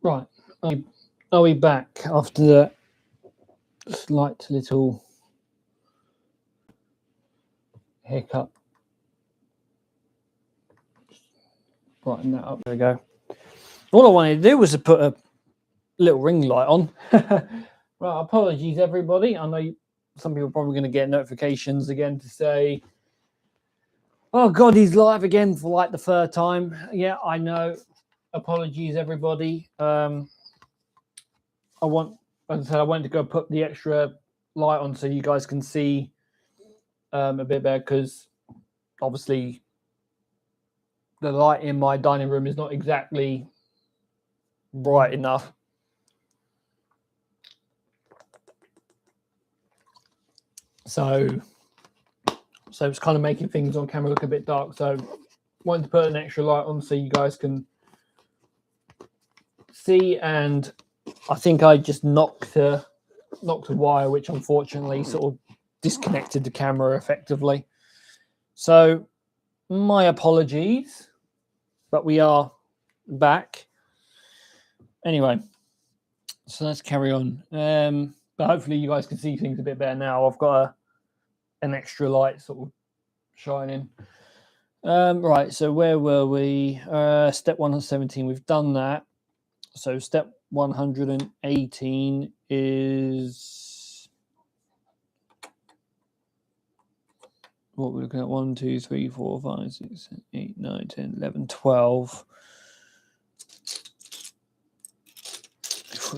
Right, are we back after the slight little hiccup? Brighten that up. There we go. All I wanted to do was to put a little ring light on. Right, apologies everybody. I know some people are probably going to get notifications again to say, oh God, he's live again for like the third time. Yeah, I know. Apologies everybody. As I said, I wanted to go put the extra light on so you guys can see a bit better, because obviously the light in my dining room is not exactly bright enough. So it's kind of making things on camera look a bit dark. So wanted to put an extra light on so you guys can see. And I think I just knocked a wire, which unfortunately sort of disconnected the camera effectively. So my apologies, but we are back. Anyway, so let's carry on. But hopefully you guys can see things a bit better now. I've got an extra light sort of shining. Right, so where were we? Step 117, we've done that. So step 118 is what we're looking at. 1, 2, 3, 4, 5, 6, 7, 8, 9, 10, 11, 12.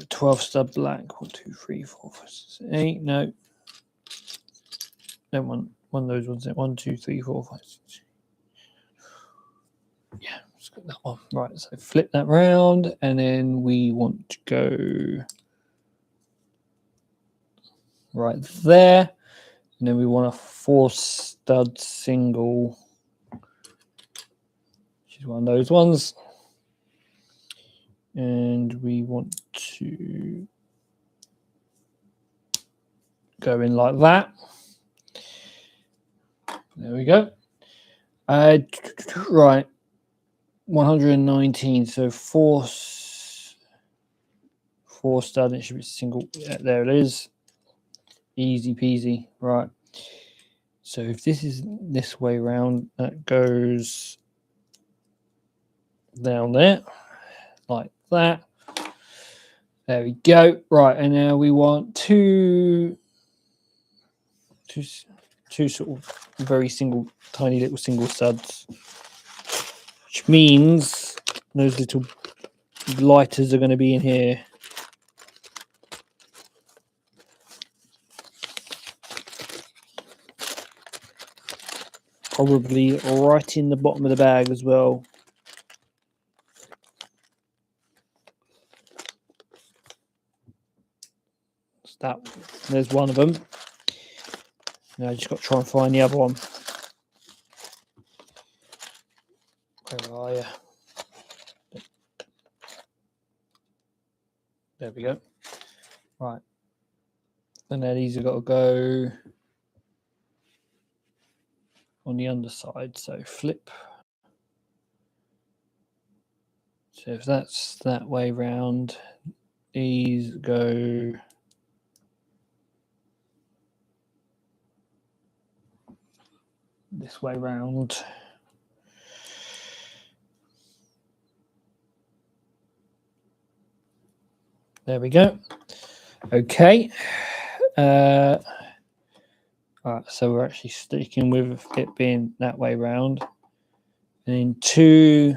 12 stud black. 1, 2, 3, 4, 5, 6, 8. No. Don't want one of those ones. 1, 2, 3, 4, 5, 6. Yeah, let's get that one. Right, so flip that round, and then we want to go right there. And then we want a 4 stud single, which is one of those ones. And we want to go in like that. There we go. Right. 119. So 4 stud. It should be single. Yeah, there it is. Easy peasy. Right. So if this is this way round, that goes down there like that. There we go. Right, and now we want two sort of very tiny little single studs, which means those little lighters are going to be in here. Probably right in the bottom of the bag as well. There's one of them. Now I just got to try and find the other one. Where are you? There we go. Right. And then these have got to go on the underside. So flip. So if that's that way round, these go this way round. There we go. Okay. All right, so we're actually sticking with it being that way round. And then 2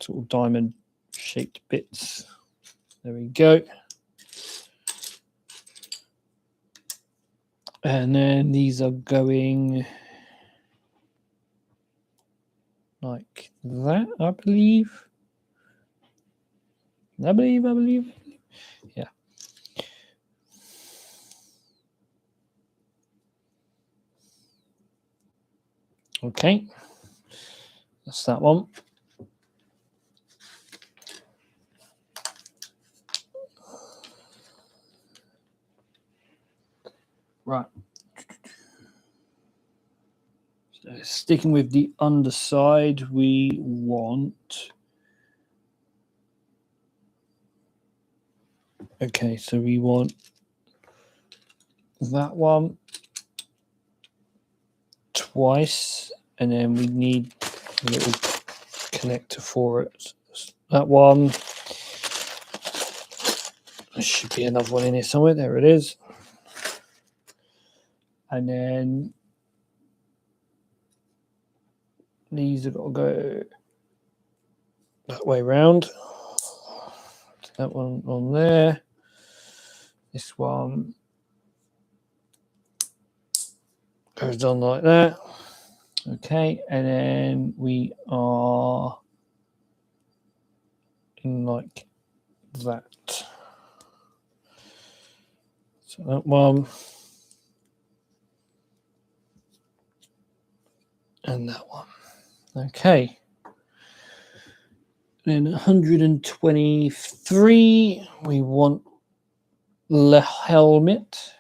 sort of diamond shaped bits. There we go. And then these are going like that, I believe. I believe. Yeah. Okay. That's that one. Right. So sticking with the underside, we want Okay, so we want that one twice, and then we need a little connector for it. That one. There should be another one in here somewhere. There it is. And then these have got to go that way round. That one on there. This one goes on like that. Okay, and then we are in like that. So that one. And that one. Okay. Then 123, we want the helmet.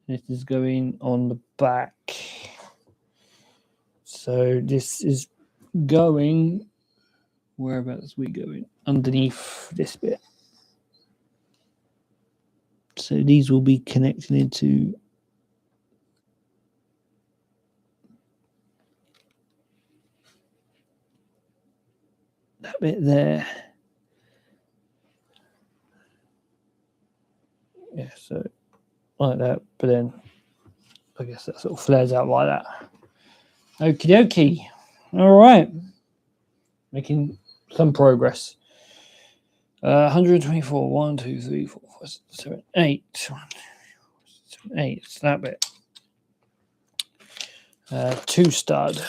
This is going on the back. So this is going, whereabouts are we going? Underneath this bit. So these will be connected into that bit there. Yeah, so like that, but then I guess that sort of flares out like that. Okie dokie. All right. Making some progress. 124. 1, 2, 3, 4, 5, 6, 7, 8. 1, 2, 3, 4, 5, 6, 7, 8. It's that bit. 2 stud.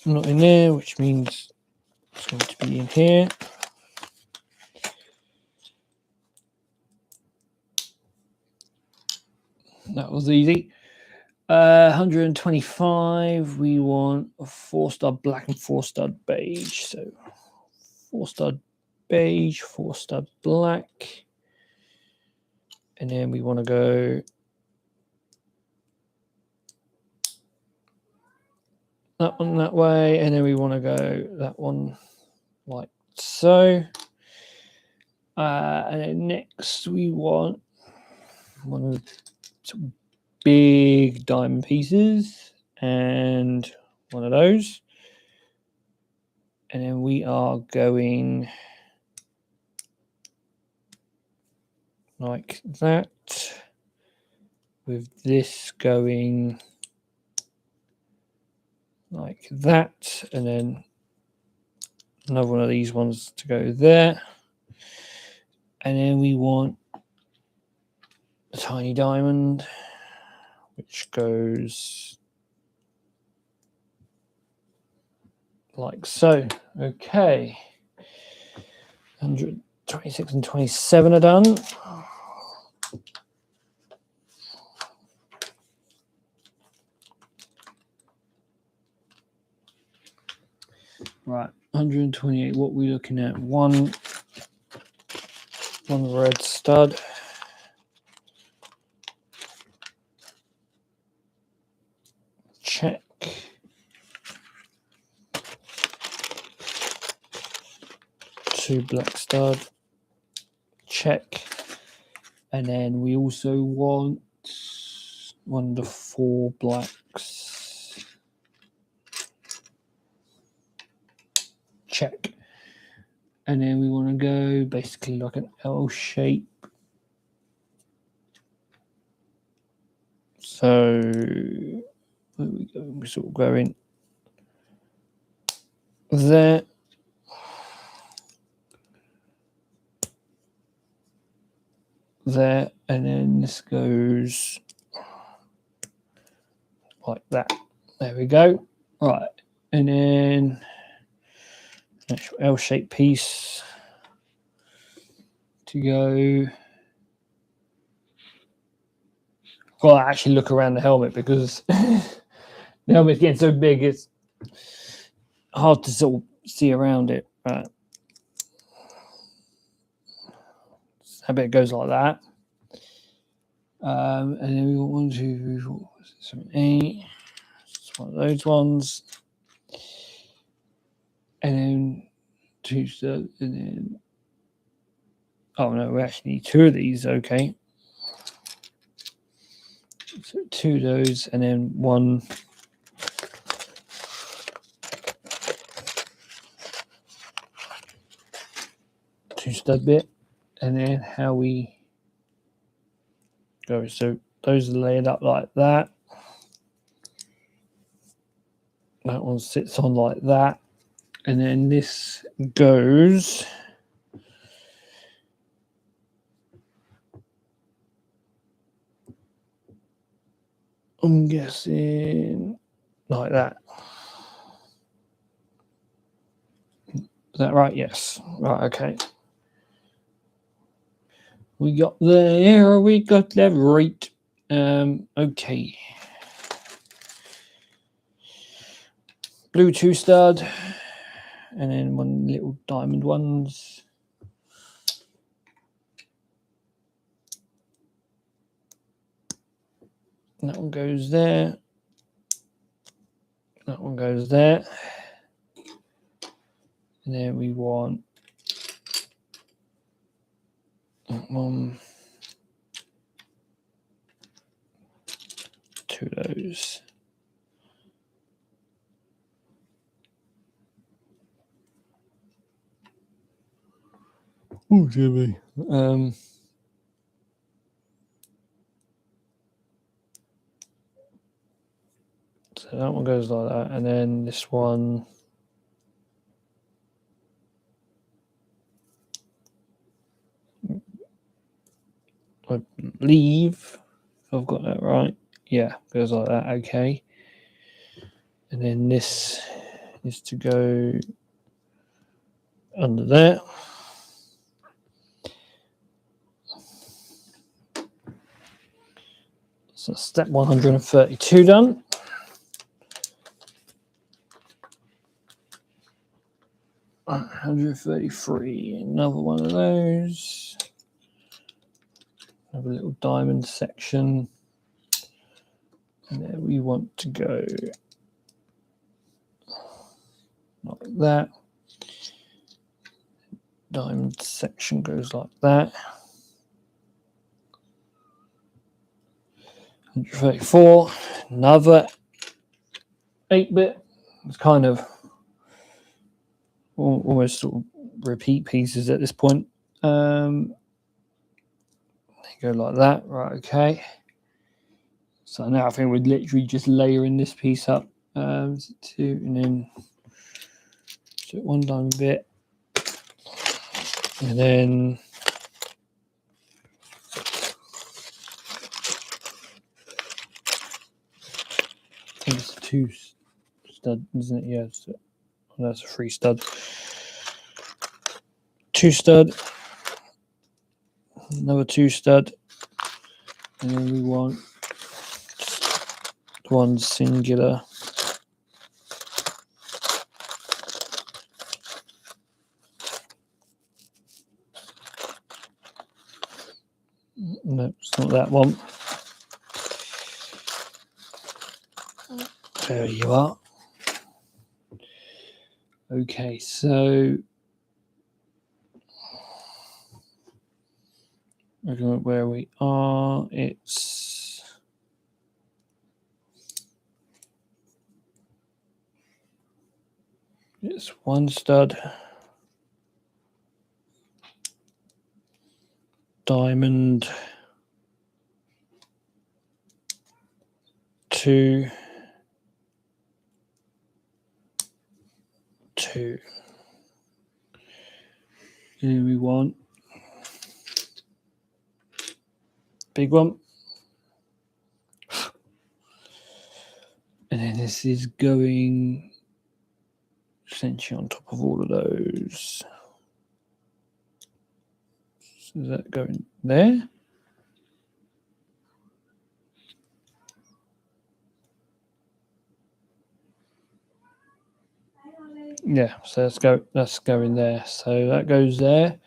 Not in there, which means it's going to be in here. That was easy. 125. We want a 4-star black and 4-star beige. So 4-star beige, 4-star black. And then we want to go that one that way. And then we want to go that one like so. And then next we want one of the big diamond pieces and one of those. And then we are going like that, with this going like that, and then another one of these ones to go there. And then we want a tiny diamond, which goes like so. Okay. 126 and 27 are done. Right, 128. What are we looking at? One red stud. Check. Two black stud. Check. And then we also want one of the 4 blacks. Check. And then we want to go basically like an L shape. So where we go? We're sort of going there. There, and then this goes like that. There we go. Right, and then actual L-shaped piece to go. Well, I actually look around the helmet because the helmet's getting so big it's hard to sort of see around it. Right. I bet it goes like that. And then we got 1, 2, 3, 4, 5, 6, 7, 8. It's one of those ones. and then 2 studs, and then oh no, we actually need 2 of these. Okay, so 2 of those, and then 1 2 stud bit, and then how we go. So those are laid up like that. That one sits on like that, and then this goes. I'm guessing like that. Is that right? Yes. Right. Okay. We got there. We got that right. Okay. Blue 2 stud, and then 1 little diamond ones. That one goes there. That one goes there. And then we want that one. 2 of those. Oh, Jimmy. So that one goes like that, and then this one. I believe I've got that right. Yeah, goes like that. Okay. And then this is to go under there. So step 132 done. 133, another one of those. Another little diamond section. And then we want to go like that. Diamond section goes like that. 134, another 8-bit. It's kind of almost sort of repeat pieces at this point. They go like that, right? Okay. So now I think we're literally just layering this piece up. 2, and then so 1 diamond bit, and then I think it's 2 stud, isn't it? Yeah, so that's a 3 stud. 2 stud, another 2 stud, and then we want 1 singular. No, it's not that one. There you are. Okay, so looking at where we are, it's 1 stud, diamond, 2, 2. And we want big one. And then this is going essentially on top of all of those. So is that going there? Yeah, so that's going there. So that goes there.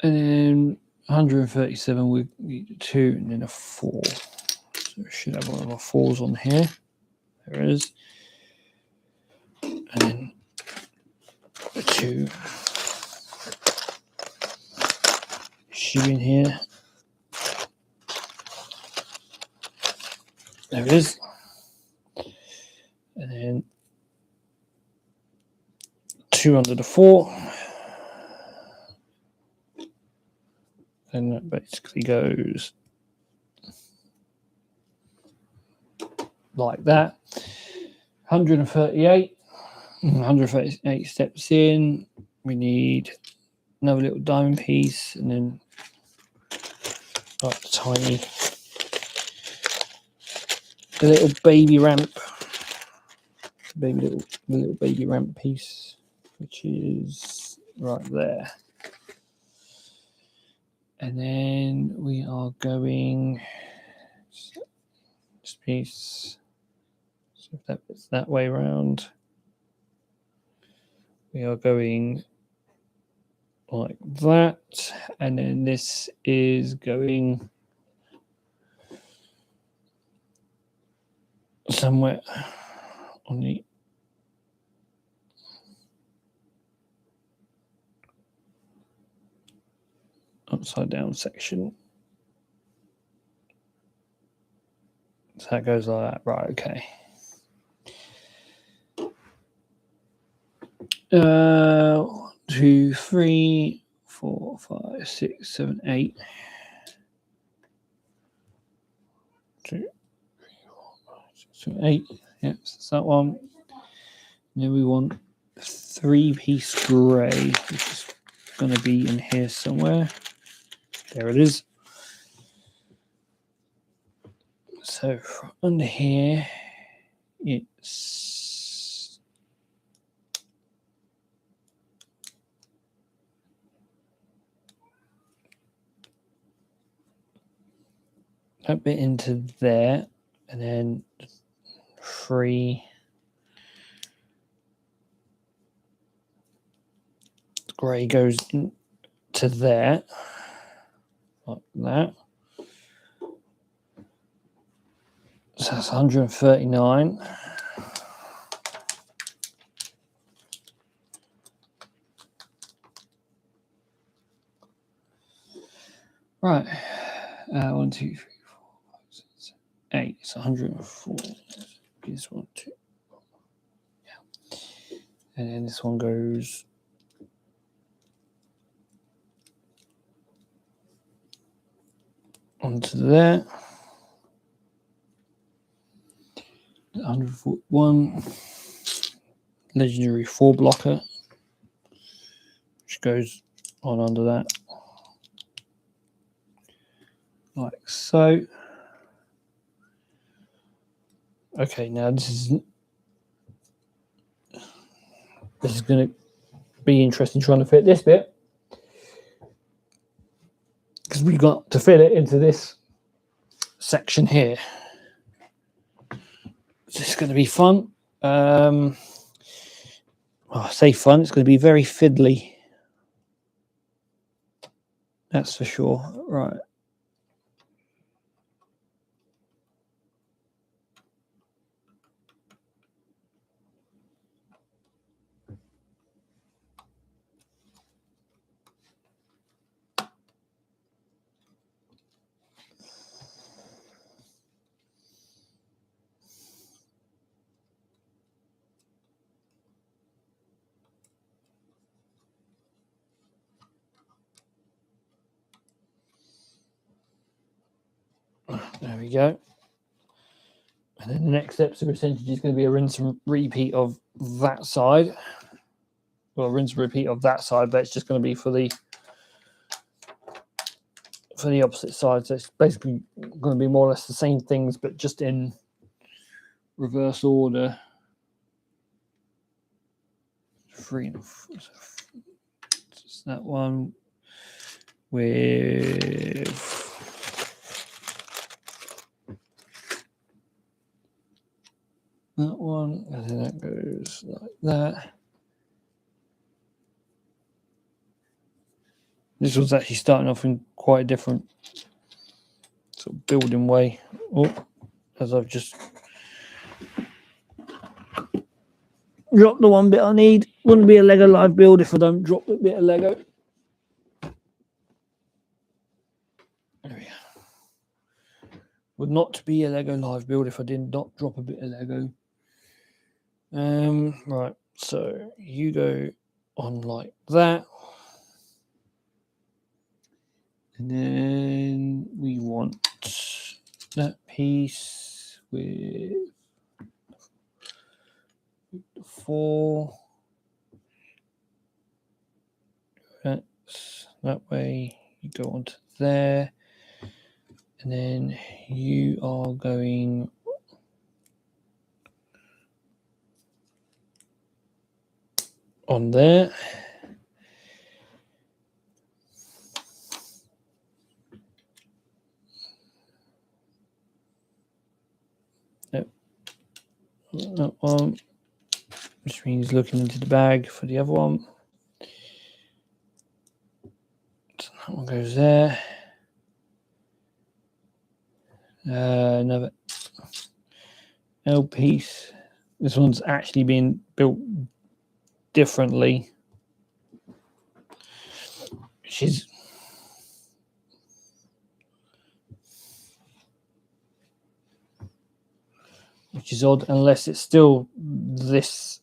And then 137 we need a 2 and then a 4. So we should have one of our 4s on here. There it is. and then the 2 shoe in here. There it is. And then 2 under the 4. And that basically goes like that. 138 steps in. We need another little diamond piece, and then like the little baby ramp, the little baby ramp piece, which is right there. And then we are going this piece. So if that fits that way around, we are going like that, and then this is going somewhere on the upside down section. So that goes like that, right? Okay. 1, 2, 3, 4, 5, 6, 7, 8. 2, 3, 4, 5, 6, 7, 8. Yep, so that's that one. And then we want 3-piece grey, which is going to be in here somewhere. There it is. So under here, it's a bit into there, and then 3 grey goes into there, like that. So that's 139. Right. 1, 2, 3, 4, 5, 6, 7, 8. It's 104. This 1, 2. Yeah. And then this one goes onto there. 141. Legendary 4 blocker, which goes on under that, like so. Okay, now this is going to be interesting trying to fit this bit, because we've got to fit it into this section here. This is going to be fun. I say fun, it's going to be very fiddly. That's for sure. Right. There we go. And then the next steps are essentially just going to be a rinse and repeat of that side. Well, rinse and repeat of that side, but it's just going to be for the opposite side. So it's basically going to be more or less the same things, but just in reverse order. 3 and 4. Just that one with that one, and then that goes like that. This was actually starting off in quite a different sort of building way. Oh, as I've just drop the one bit I need. Wouldn't be a Lego live build if I don't drop a bit of Lego. There we go. Would not be a Lego live build if I did not drop a bit of Lego. Right, so you go on like that. And then we want that piece with 4. That's that way. You go onto there. And then you are going on there. Yep. That one, which means looking into the bag for the other one. So that one goes there. Another L piece. This one's actually being built differently. Which is odd, unless it's still this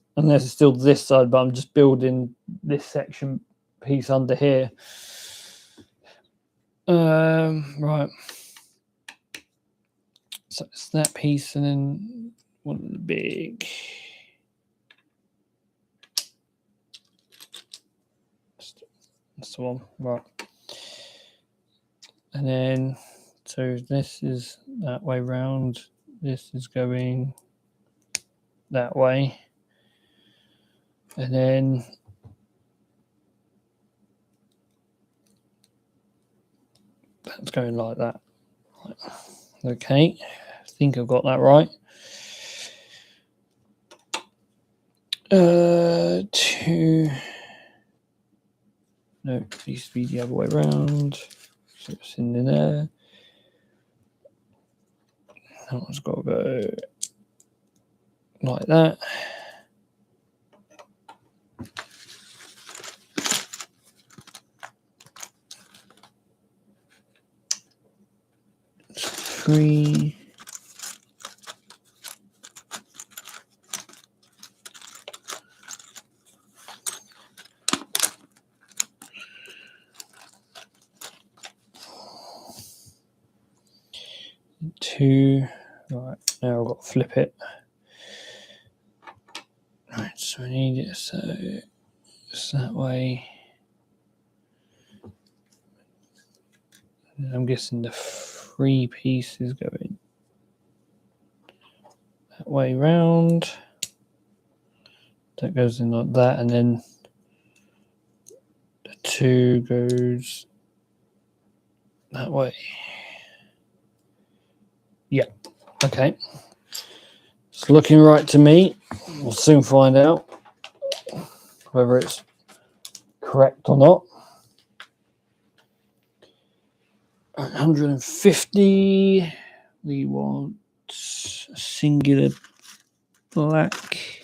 side, but I'm just building this section piece under here. Right. So it's that piece, and then one big. That's the one, right? And then, so this is that way round. This is going that way, and then that's going like that. Okay, I think I've got that right. 2. No, it needs to be the other way around. So it's in there. That one's got to go like that. It's 3. Two. Right, now I've got to flip it. Right, so I need it so it's that way. And I'm guessing the 3 piece is going that way round. That goes in like that, and then the 2 goes that way. Yeah, okay. It's looking right to me. We'll soon find out whether it's correct or not. 150. We want a singular black.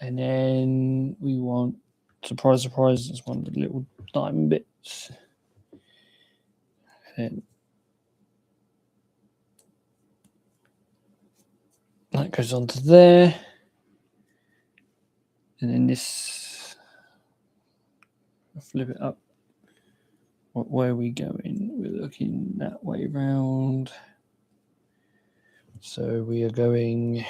And then we want, surprise, surprise, it's one of the little diamond bits. And that goes onto there. And then this, I'll flip it up. What way are we going? We're looking that way round. So we are going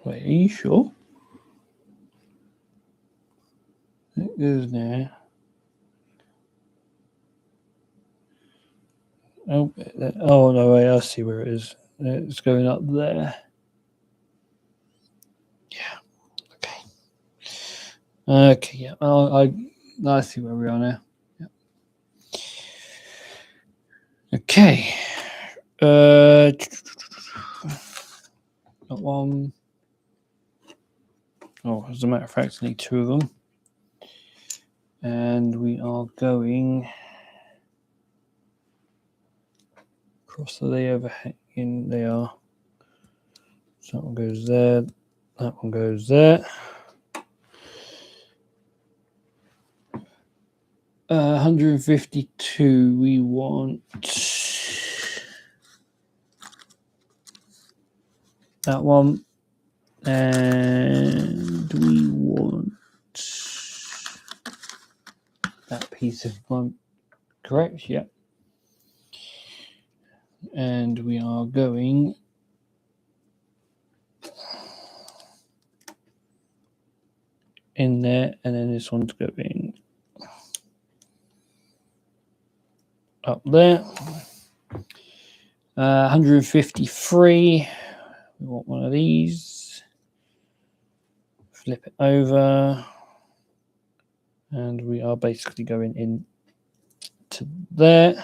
wait, are you sure? It goes there. Oh no, wait, I see where it is. It's going up there. Yeah. Okay. Okay. Yeah. I see where we are now. Yeah. Okay. Got one. Oh, as a matter of fact, I need 2 of them. And we are going Across the overhanging, they are. So that one goes there. That one goes there. 152. We want that one, and we want that piece of one. Correct? Yep. And we are going in there, and then this one's going up there. 153. We want one of these. Flip it over, and we are basically going in to there.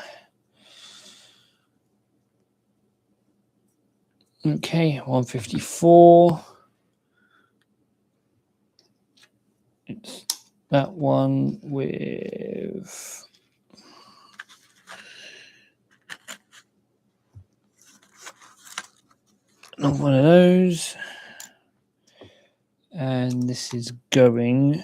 Okay, 154. It's that one with not one of those. And this is going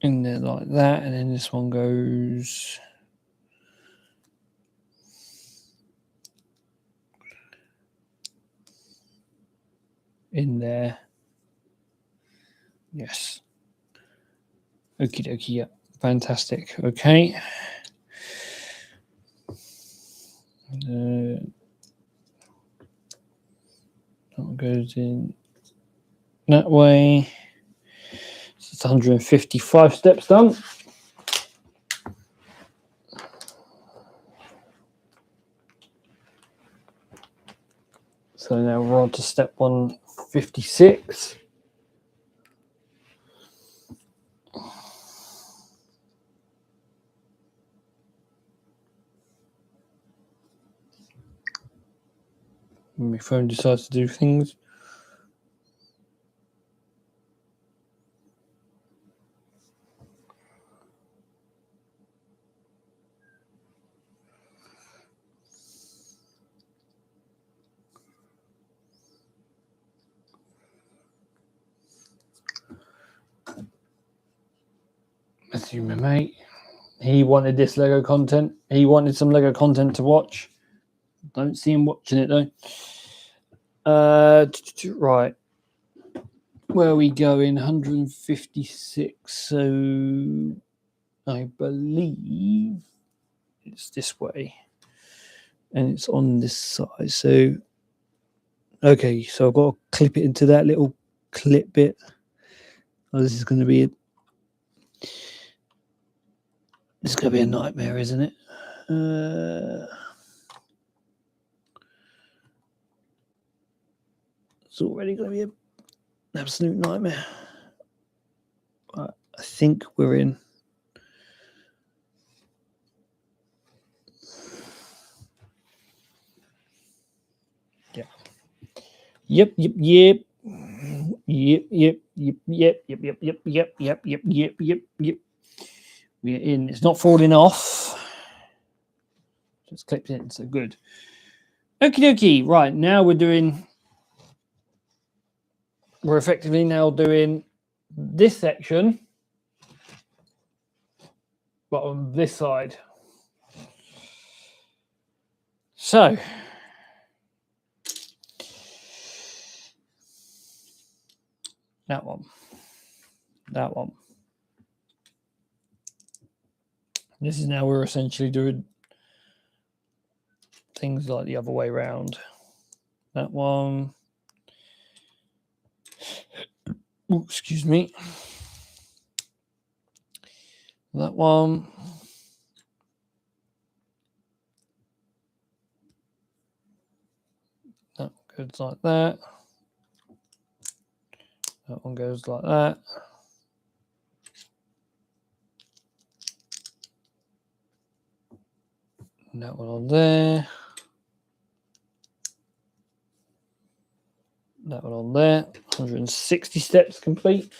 in there like that, and then this one goes in there. Yes. Okie dokie, yeah. Fantastic. Okay. That goes in that way. So it's 155 steps done. So now we're on to step 156. When my phone decides to do things. Matthew, my mate, he wanted this Lego content. He wanted some Lego content to watch. Don't see him watching it though. Right. Where are we going? 156. So I believe it's this way. And it's on this side. So okay, so I've got to clip it into that little clip bit. Oh, this is going to be a nightmare, isn't it? It's already going to be an absolute nightmare. I think we're in. Yeah. Yep. We're in. It's not falling off. Just clipped in, so good. Okie dokie. Right, now we're effectively now doing this section, but on this side. So that one. This is now we're essentially doing things like the other way around. That one. Ooh, excuse me. That one. That goes like that. That one goes like that. And that one on there. That one on there. 160 steps complete.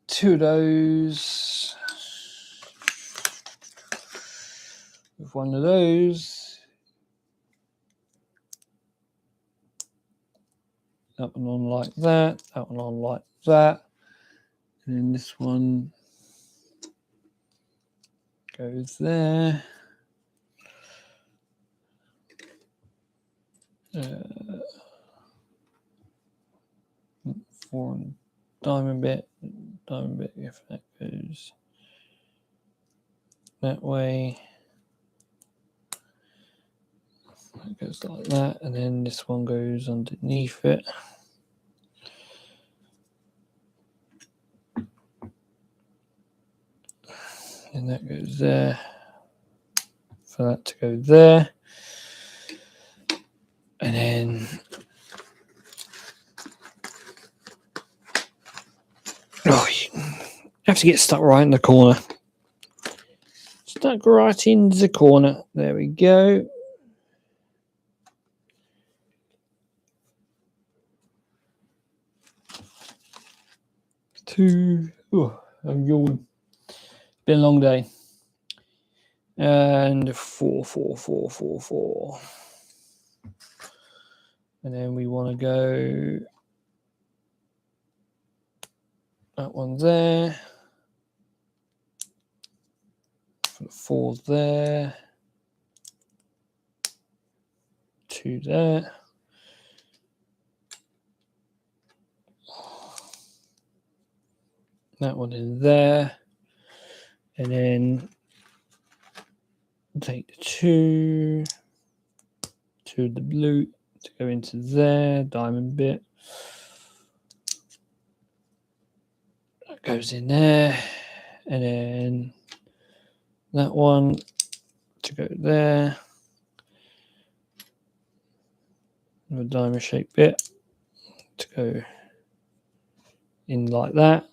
Two of those. With one of those. That one on like that. That one on like that. And then this one goes there. Four and diamond bit, if that goes that way. That goes like that, and then this one goes underneath it. And that goes there. For that to go there. And then you have to get stuck right in the corner. Stuck right in the corner. There we go. I'm yawning. Been a long day. And 4. And then we want to go that one there. 4 there. 2 there. That one in there. And then take the 2 to the blue to go into there, diamond bit. That goes in there. And then that one to go there. A diamond shaped bit to go in like that.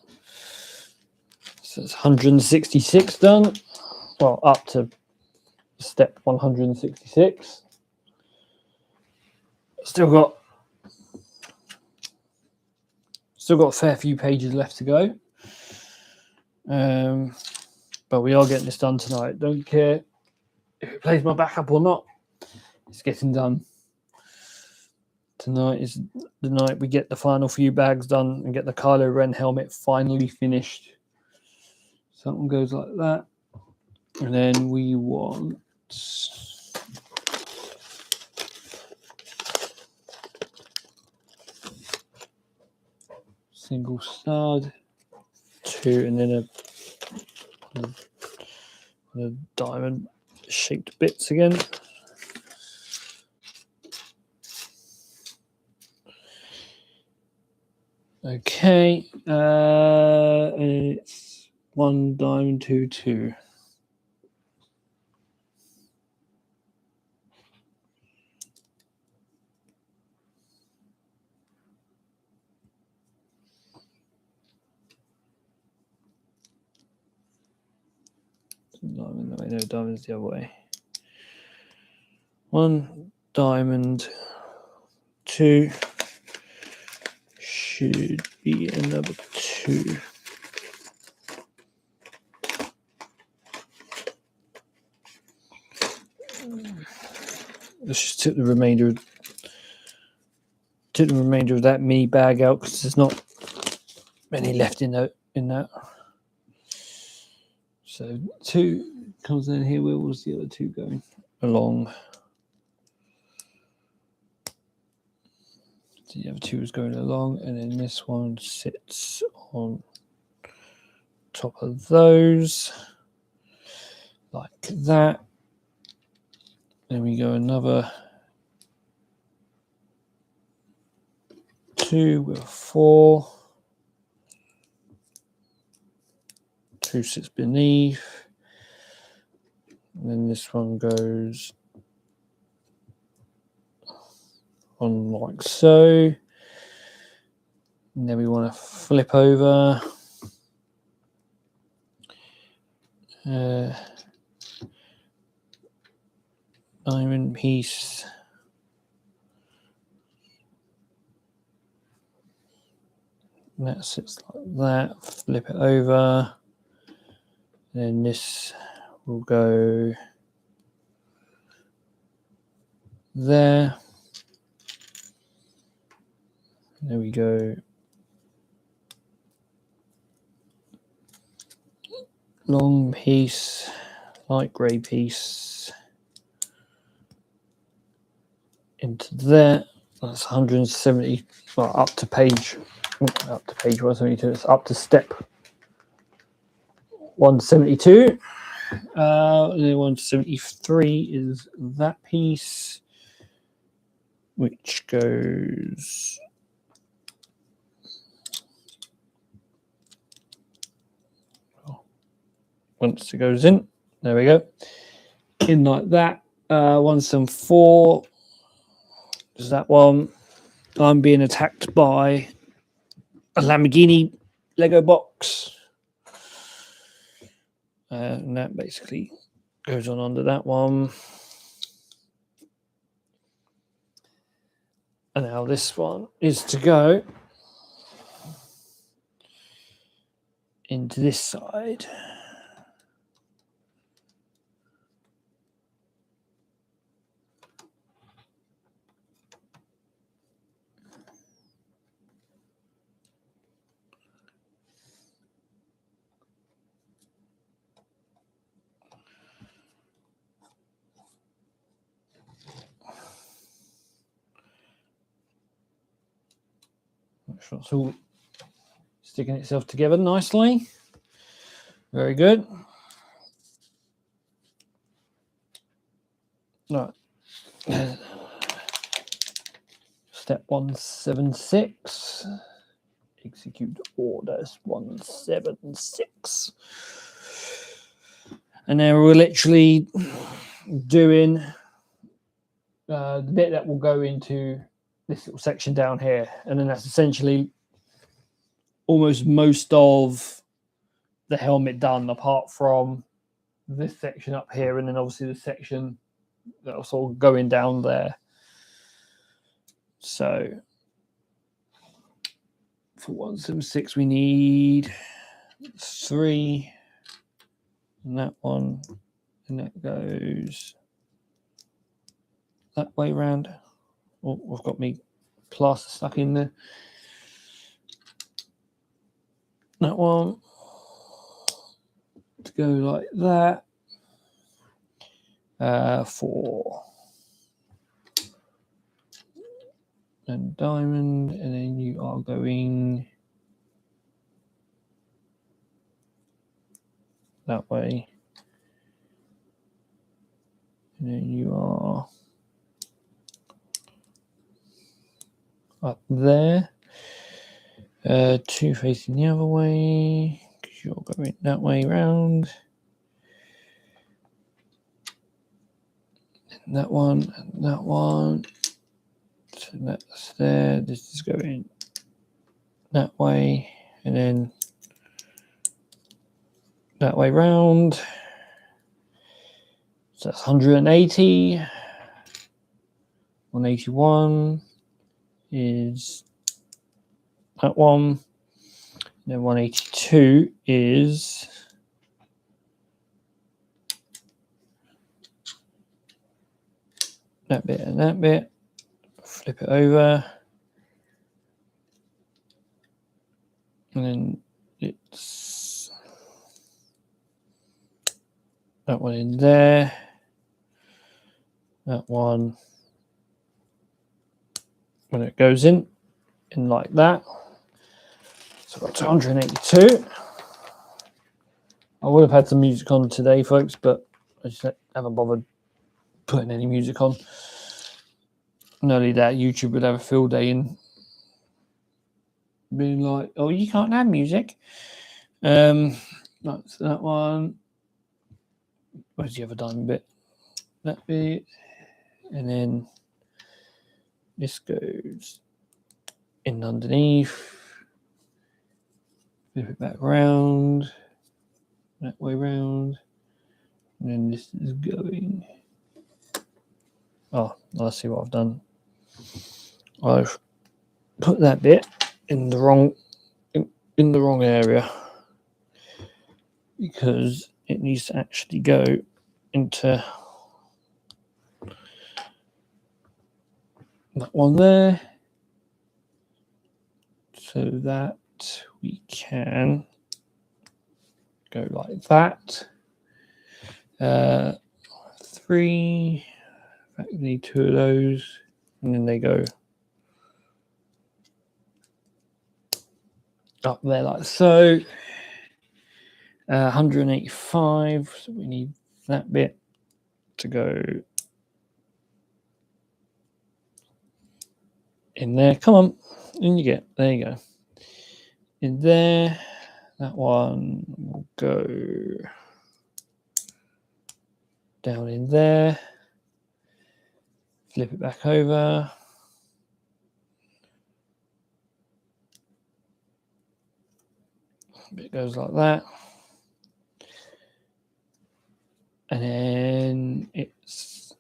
So it's 166 done. Well, up to step 166. Still got a fair few pages left to go. But we are getting this done tonight. Don't care if it plays my backup or not. It's getting done. Tonight is the night we get the final few bags done and get the Kylo Ren helmet finally finished. Something goes like that. And then we want single stud, 2, and then a diamond shaped bits again. Okay, it's 1 diamond, 2, 2. Diamond, no, diamond's the other way. 1 diamond, 2. Should be another 2. Let's just take the remainder of that mini bag out because there's not many left in that. So 2 comes in here. Where was the other 2 going? Along. So the other 2 is going along, and then this one sits on top of those, like that. Then we go another 2 with 4. 2 sits beneath. And then this one goes on like so. And then we want to flip over Diamond piece. And that sits like that. Flip it over. Then this will go there. There we go. Long piece, light grey piece into there. That's 170. Well, up to page 172. It's up to step 172. The 173 is that piece, which goes once it goes in. There we go. In like that. 174 is that one. I'm being attacked by a Lamborghini Lego box. And that basically goes on under that one. And now this one is to go into this side. Make sure it's all sticking itself together nicely. Very good. Right. Step 176. Execute orders 176. And then we're literally doing the bit that will go into this little section down here. And then that's essentially almost most of the helmet done, apart from this section up here, and then obviously the section that'll sort of going down there. So for 176 we need 3, and that one, and that goes that way around. Oh, I've got me plaster stuck in there. That one to go like that. 4 and diamond, and then you are going that way, and then you are up there. 2 facing the other way, because you're going that way round. And that one, and that one. So that's there. This is going that way, and then that way round. So that's 180. 181 is that one. And then 182 is that bit and that bit. Flip it over. And then it's that one in there. That one, when it goes in like that. So I've got 282. I would have had some music on today, folks, but I just haven't bothered putting any music on. Not only that, YouTube would have a field day in being like, oh, you can't have music. That's that one. Where's the other diamond bit? That bit. And then this goes in underneath. Flip it back round. That way round. And then this is going. Oh, I see what I've done. I've put that bit in the wrong area because it needs to actually go into that one there, so that we can go like that. 3. In fact, we need 2 of those, and then they go up there like so. 185. So we need that bit to go in there. Come on, in you get. There you go. In there. That one will go down in there. Flip it back over. It goes like that. And then it's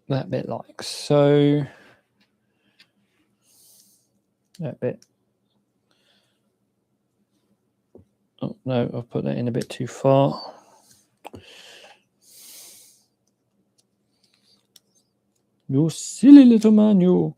that bit like so. That bit. Oh no, I've put that in a bit too far. You silly little man, you.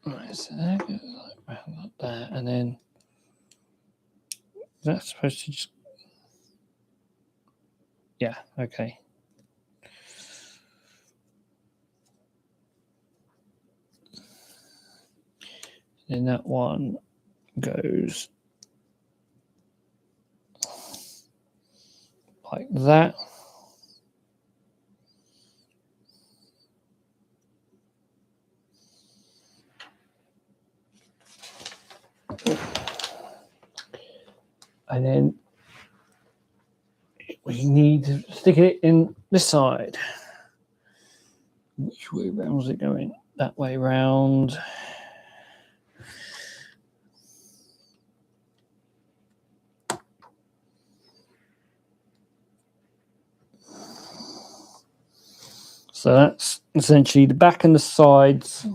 Right, so that goes like that, and then that's supposed to just, yeah, okay. Then that one goes like that. And then we need to stick it in this side. Which way round is it going? That way round. So that's essentially the back and the sides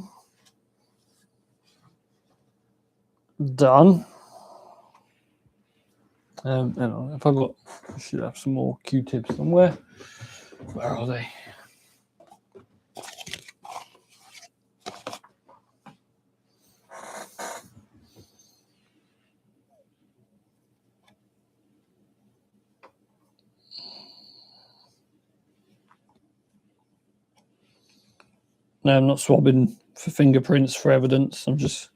done. Hang on, if I should have some more Q-tips somewhere. Where are they? No, I'm not swabbing for fingerprints for evidence. I'm just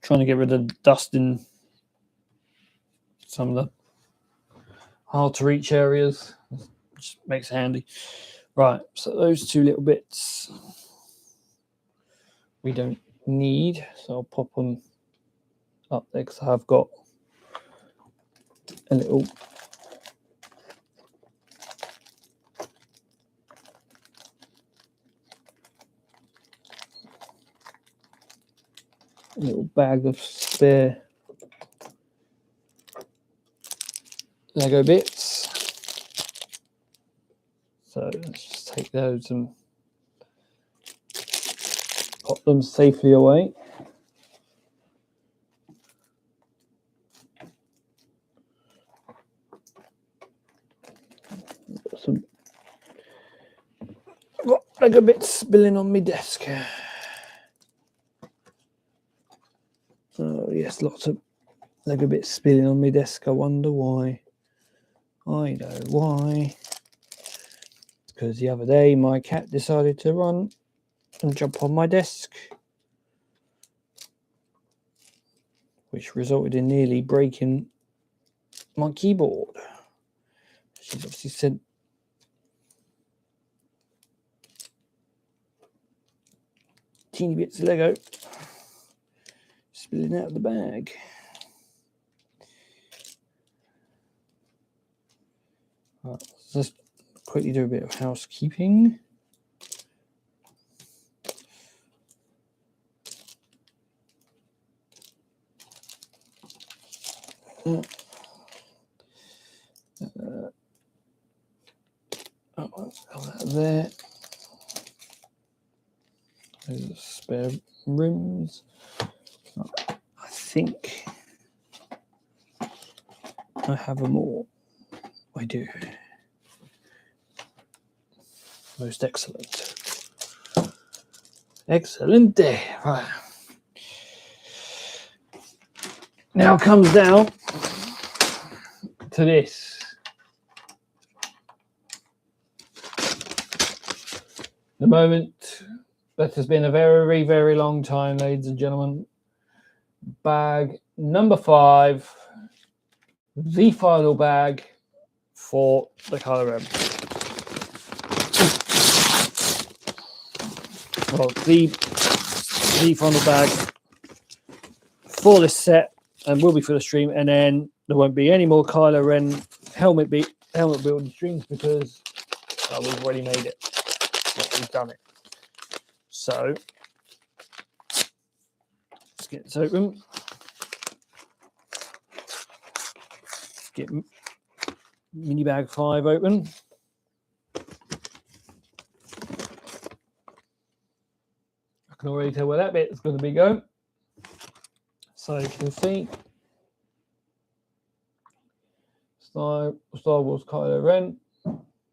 trying to get rid of the dust in some of the hard to reach areas. Just makes it handy. Right, so those 2 little bits we don't need, so I'll pop them up there because I've got a little bag of spare Lego bits. So let's just take those and pop them safely away. Got Lego bits spilling on my desk. Oh yes, lots of Lego bits spilling on my desk. I wonder why. I know why. Because the other day my cat decided to run and jump on my desk, which resulted in nearly breaking my keyboard. She's obviously said teeny bits of Lego spilling out of the bag. Right, let's just quickly do a bit of housekeeping. That there. There's the spare rims. I think I have them all. I do. Most excellent. Excellent. Right. Now it comes down to this. The moment that has been a very, very long time, ladies and gentlemen. Bag number 5, the final bag for the Kylo Ren. Well, the final bag for this set, and will be for the stream, and then there won't be any more Kylo Ren helmet building streams because we've already made it. We've done it. So let's get this open. Get mini bag 5 open. I can already tell where that bit is going to be going. So you can see Star Wars Kylo Ren,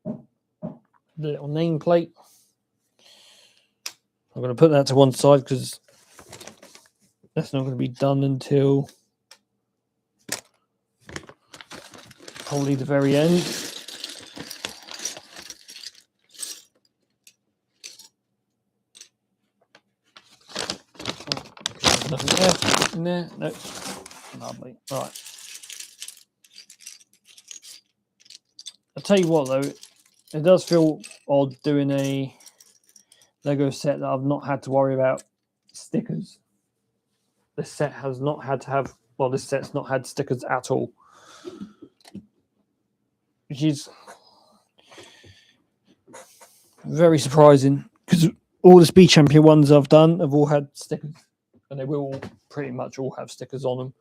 the little nameplate. I'm going to put that to one side because that's not going to be done until probably the very end. Nothing there. In there? No. Lovely. Right. I'll tell you what though, it does feel odd doing a Lego set that I've not had to worry about stickers. This set has not had to have, well, this set's not had stickers at all. Which is very surprising because all the Speed Champion ones I've done have all had stickers. And they will pretty much all have stickers on them.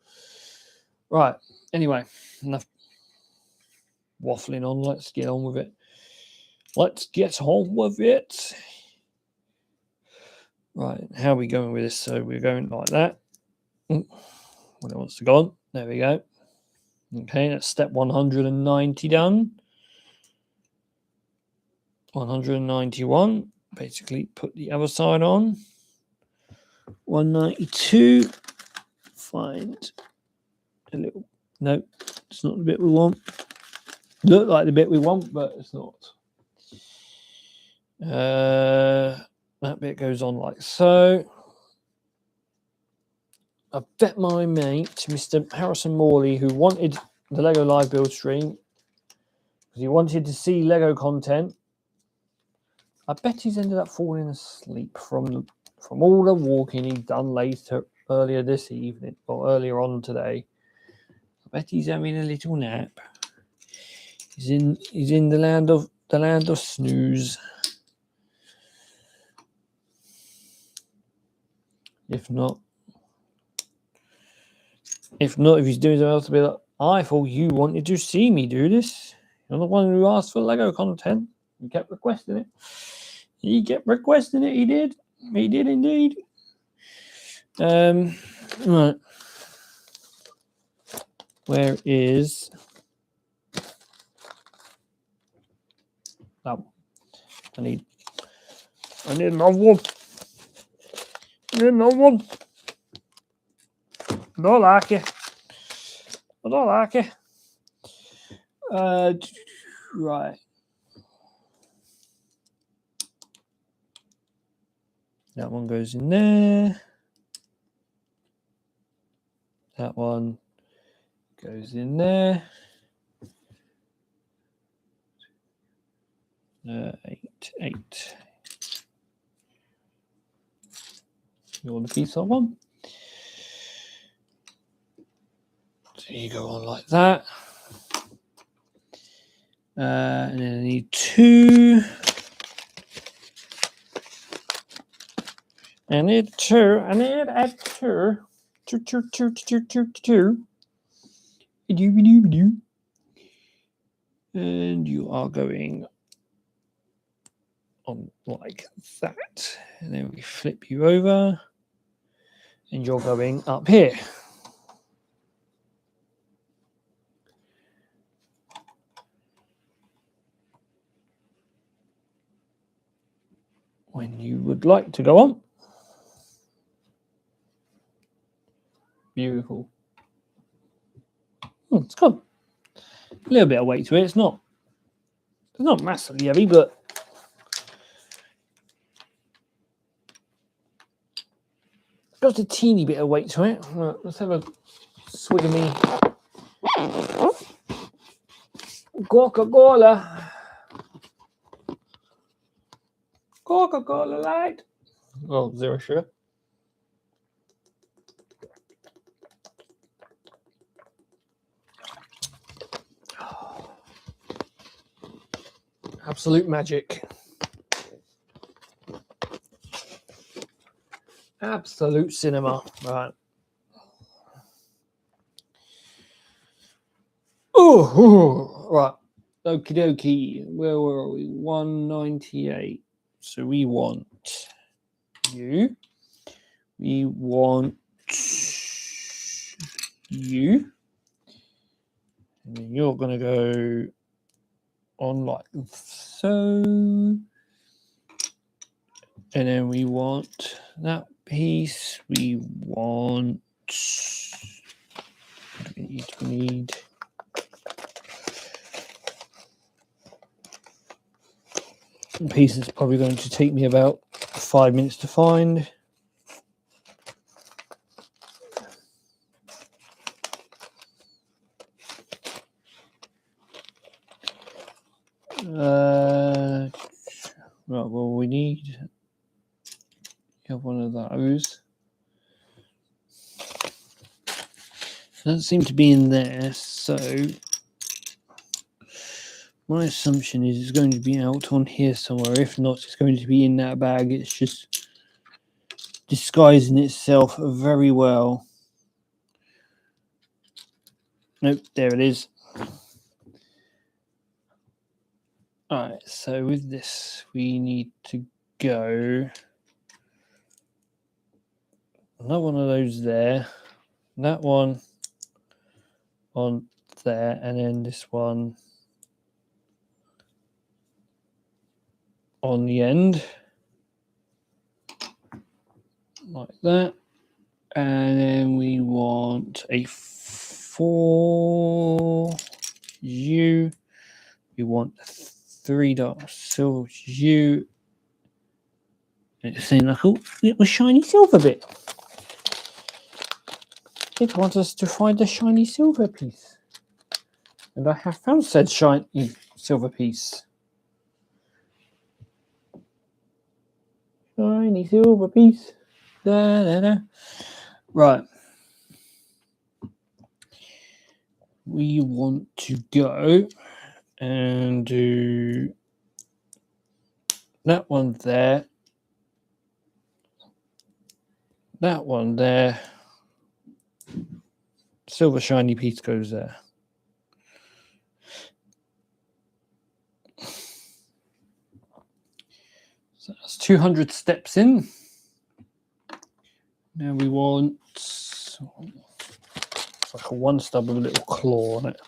Right. Anyway, enough waffling on. Let's get on with it. Let's get on with it. Right. How are we going with this? So we're going like that. When it wants to go on. There we go. Okay. That's step 190 done. 191. Basically put the other side on. 192. Find a little. No, it's not the bit we want. Look like the bit we want, but it's not. That bit goes on like so. I bet my mate, Mr. Harrison Morley, who wanted the Lego live build stream because he wanted to see Lego content, I bet he's ended up falling asleep from all the walking he'd done earlier this evening or earlier on today. I bet he's having a little nap. He's in the land of snooze. If if he's doing something else, to be like, I thought you wanted to see me do this. You're the one who asked for Lego content. You kept requesting it. He kept requesting it. He did. He did indeed. Right. Where is that one? I need another one. I need another one. I don't like it. I don't like it. Right. That one goes in there. That one goes in there. 8. You're the piece I want. So you go on like that. And then I need 2. I need 2. I need a 2. 2. And you are going on like that. And then we flip you over. And you're going up here. When you would like to go on. Beautiful. Oh, it's got a little bit of weight to it. It's not massively heavy, but got a teeny bit of weight to it. Right, let's have a swig of me Coca-Cola. Coca-Cola Light. Well, 0 sugar. Absolute magic. Absolute cinema. Right. Oh, right. Okie dokie. Where were we? 198. So we want you. We want you. And then you're going to go on like so. And then we want that piece. We want. We need. The piece is probably going to take me about 5 minutes to find. Right, well, we need one of those. Doesn't seem to be in there, so my assumption is it's going to be out on here somewhere. If not, it's going to be in that bag. It's just disguising itself very well. Nope, there it is. Alright, so with this, we need to go another one of those there, that one on there, and then this one on the end, like that. And then we want a 4U. We want 3 dots, silver U. And it's saying like a little shiny silver bit. It wants us to find a shiny silver piece. And I have found said shiny silver piece. Shiny silver piece. Da, da, da. Right. We want to go and do that one there. That one there. Silver shiny piece goes there. So that's 200 steps in. Now we want, it's like a one stub with a little claw on it.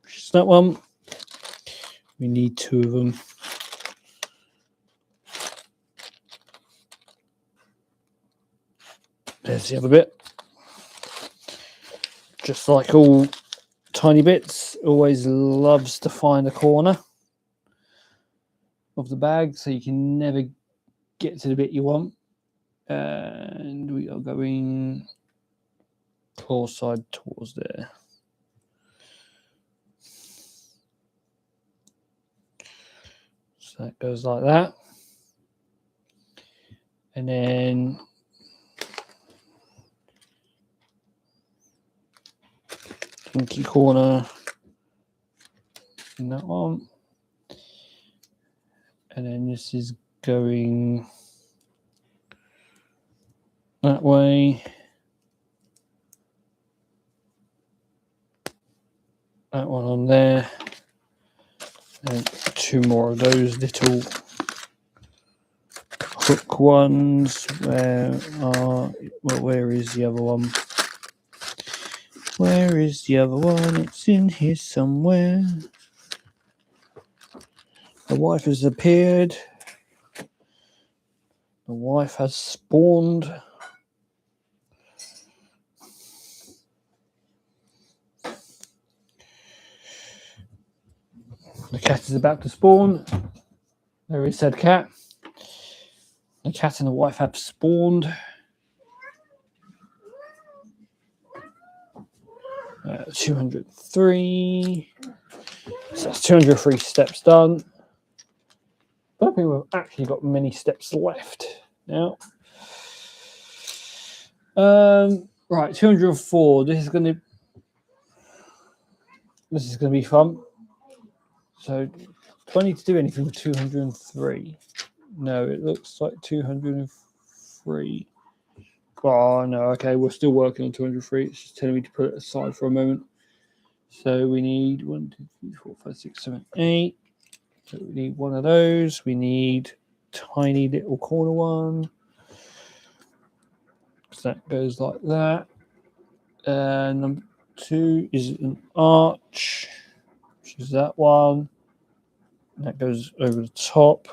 Which is that one. We need 2 of them. There's the other bit. Just like all tiny bits, always loves to find a corner of the bag so you can never get to the bit you want. And we are going claw side towards there. So that goes like that. And then pinky corner in that one. And then this is going that way. That one on there. And 2 more of those little hook ones. Where is the other one? Where is the other one? It's in here somewhere. The wife has appeared. The wife has spawned. The cat is about to spawn. There is said cat. The cat and the wife have spawned. 203. So that's 203 steps done. I don't think we've actually got many steps left now. Right, 204. This is going to be fun. So, do I need to do anything with 203? No, it looks like 203. Oh, no, okay, we're still working on 203. It's just telling me to put it aside for a moment. So we need 1, 2, 3, 4, 5, 6, 7, 8. So we need one of those. We need tiny little corner one. So that goes like that. Number 2 is an arch, which is that one. And that goes over the top.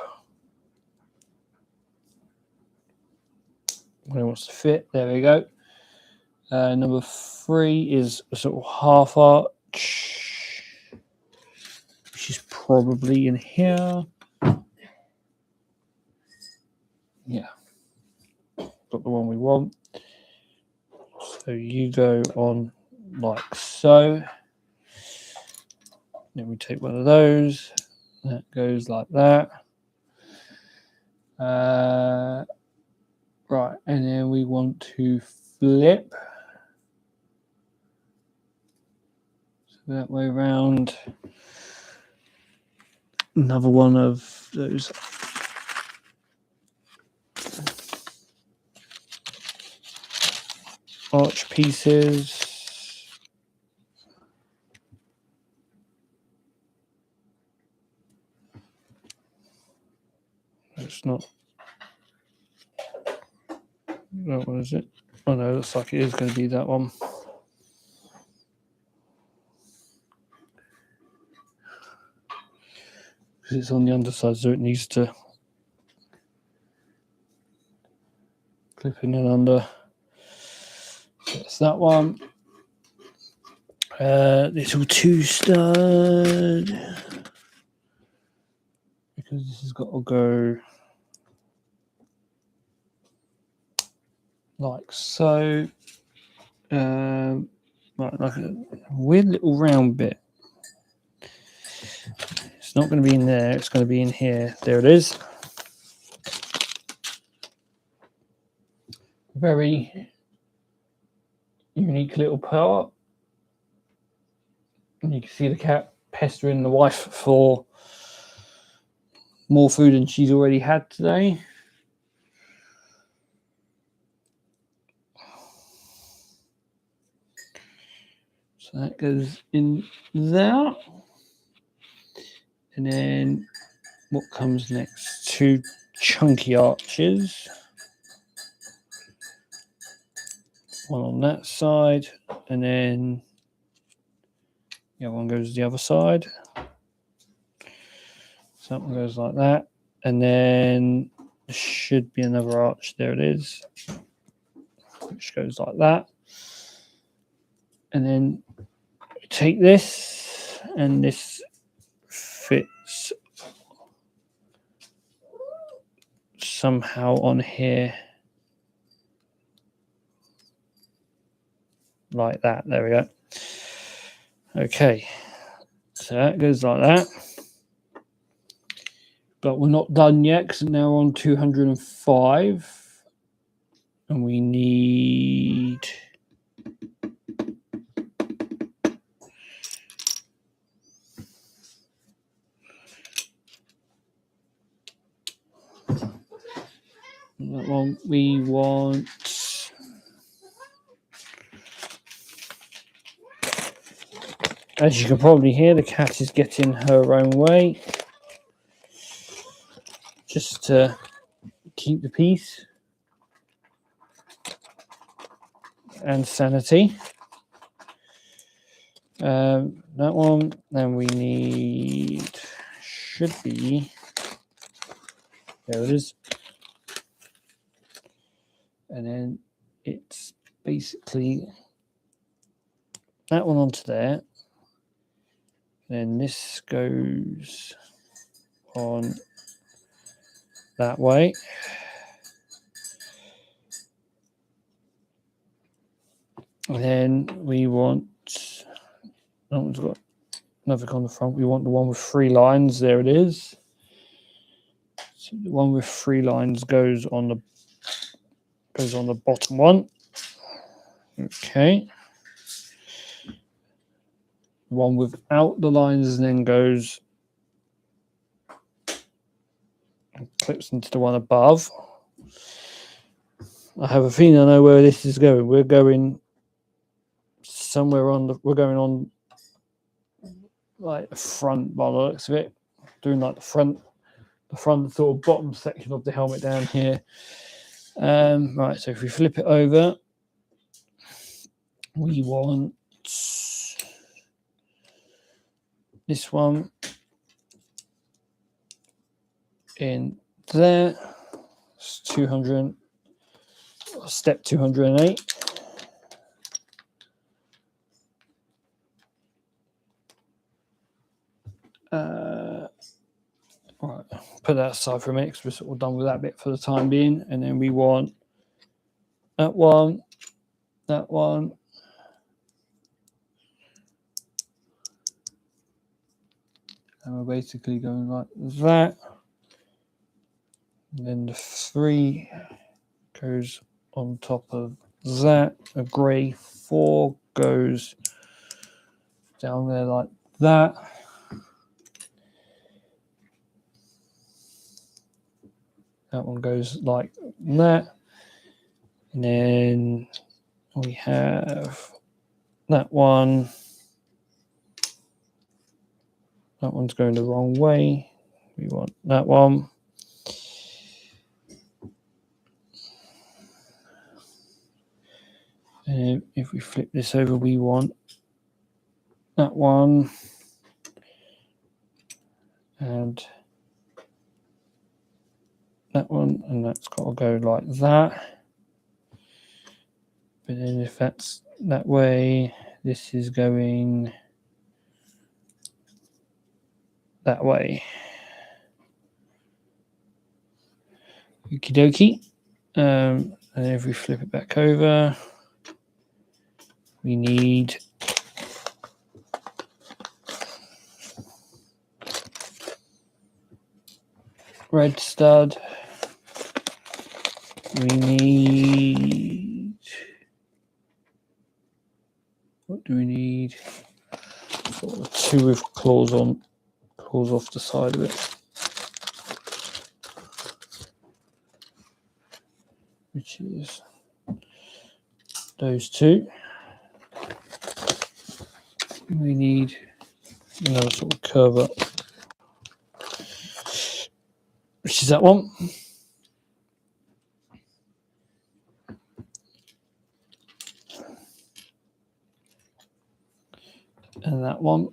When it wants to fit, there we go. Number 3 is a sort of half arch, which is probably in here. Yeah, got the one we want. So you go on like so. Then we take one of those. That goes like that. Right, and then we want to flip. So that way around. Another one of those arch pieces. It's not. That one, is it? Oh no, it looks like it is going to be that one. Because it's on the underside, so it needs to clip in and under. So that's that one. Little 2 stud. Because this has got to go like so. Right, like a weird little round bit. It's not going to be in there. It's going to be in here. There it is. Very unique little part. And you can see the cat pestering the wife for more food than she's already had today. So that goes in there. And then what comes next? 2 chunky arches. One on that side, and then the other one goes the other side. So that one goes like that. And then there should be another arch. There it is. Which goes like that. And then take this, and this fits somehow on here. Like that. There we go. Okay. So that goes like that. But we're not done yet, because now we're on 205. And we need that one. We want as you can probably hear, the cat is getting her own way just to keep the peace and sanity. That one. Then we need should be there. It is, and then it's basically that one onto there. Then this goes on that way. And then we want that one's got nothing on the front. We want the one with 3 lines. There it is. So the one with 3 lines goes on the bottom one. Okay. The one without the lines then goes and clips into the one above. I have a feeling I know where this is going. We're going somewhere on we're going on like the front by the looks of it. Doing like the front sort of bottom section of the helmet down here. Right, so if we flip it over, we want this one in there. It's 200, step 208. Right, put that aside for a minute because we're sort of done with that bit for the time being. And then we want that one, that one. And we're basically going like that. And then the 3 goes on top of that. A grey 4 goes down there like that. That one goes like that. And then we have that one. That one's going the wrong way. We want that one. And if we flip this over, we want that one. And that one, and that's got to go like that. But then if that's that way, this is going that way. Okie dokie. And if we flip it back over, we need red stud. We need, what do we need? Sort of 2 with claws on, claws off the side of it. Which is those 2. We need another sort of curve up, which is that one. And that one.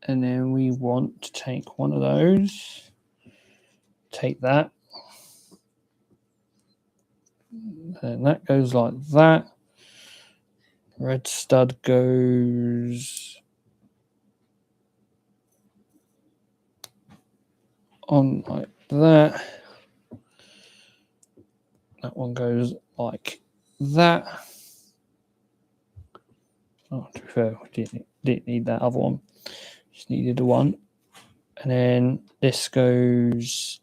And then we want to take one of those, take that. And that goes like that. Red stud goes on like that. That one goes like that. Oh, to be fair, we didn't need that other one. Just needed the one. And then this goes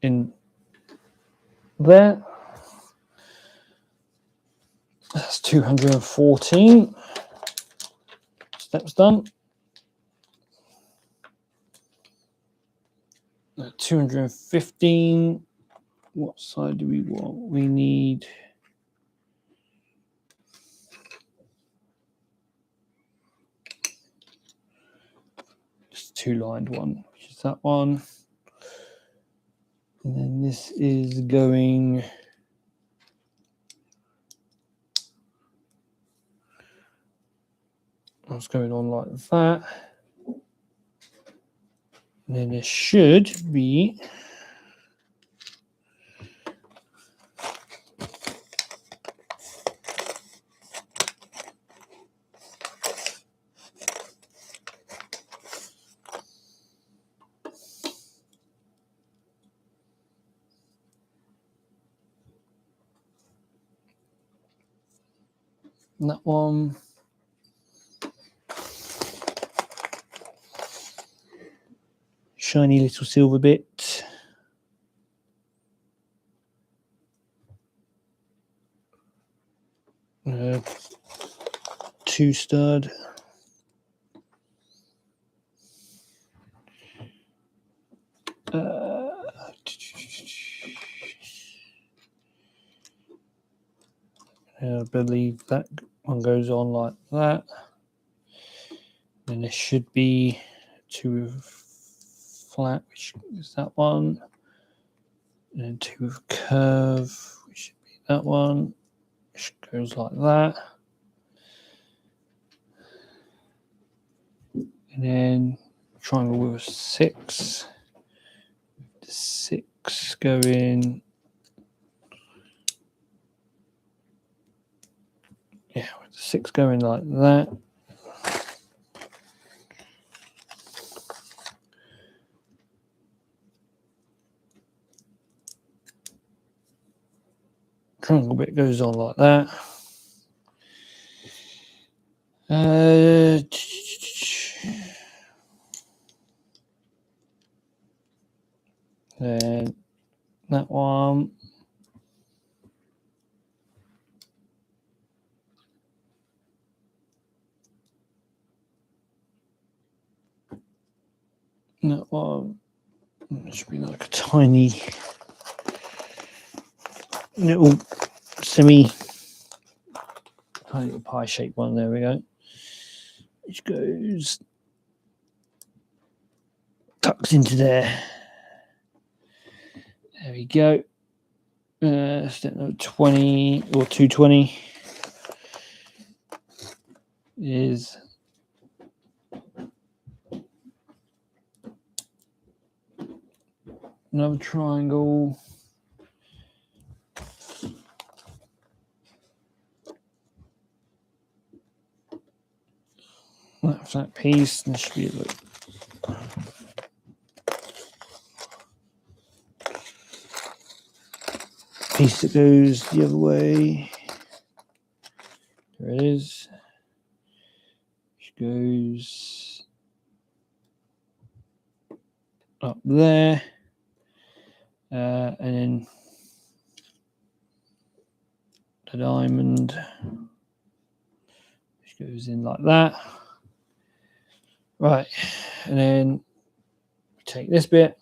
in there. That's 214 steps done. 215. What side do we want? We need just two-lined one, which is that one. And then this is going what's going on like that. And then there should be that one. Shiny little silver bit. Two stud. I believe that one goes on like that. Then there should be two flat, which is that one. And then two with curve, which should be that one, which goes like that. And then triangle with a 6. The 6 going. Yeah, with the 6 going like that. Triangle bit goes on like that. Then that one. That one. It should be like a tiny little tiny little pie shaped one. There we go. Which goes tucks into there. There we go. Step number 20 or 220 is another triangle. That's that piece. There should be a look. Piece that goes the other way. There it is. Which goes up there. And then the diamond, which goes in like that. Right. And then we take this bit.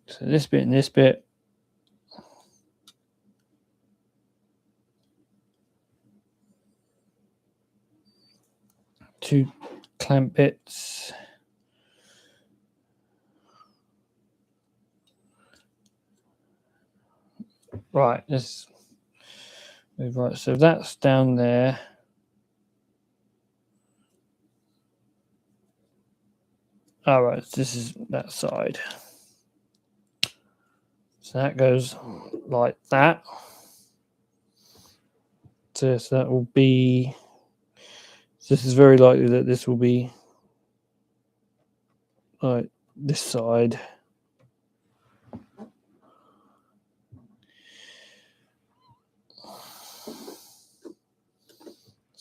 So this bit and this bit. Two clamp bits. Right, let's move right. So that's down there. All right, this is that side. So that goes like that. So that will be. This is very likely that this will be like this side.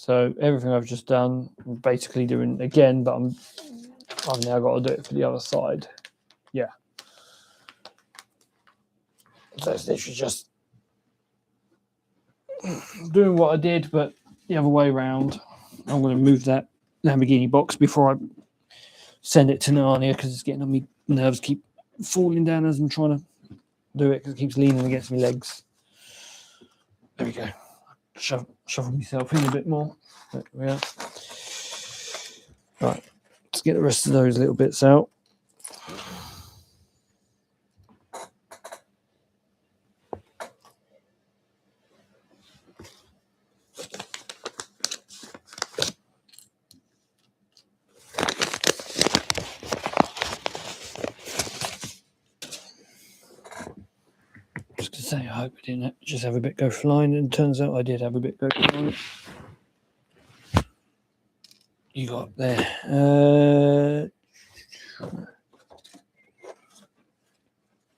So everything I've just done, I'm basically doing again, but I've now got to do it for the other side. Yeah. So it's literally just doing what I did, but the other way around. I'm going to move that Lamborghini box before I send it to Narnia because it's getting on me nerves. Keep falling down as I'm trying to do it because it keeps leaning against my legs. There we go. Shuffle myself in a bit more. There we are. Right, let's get the rest of those little bits out. Just to say, I hope I didn't just have a bit go flying, and it turns out I did have a bit go flying. You got there.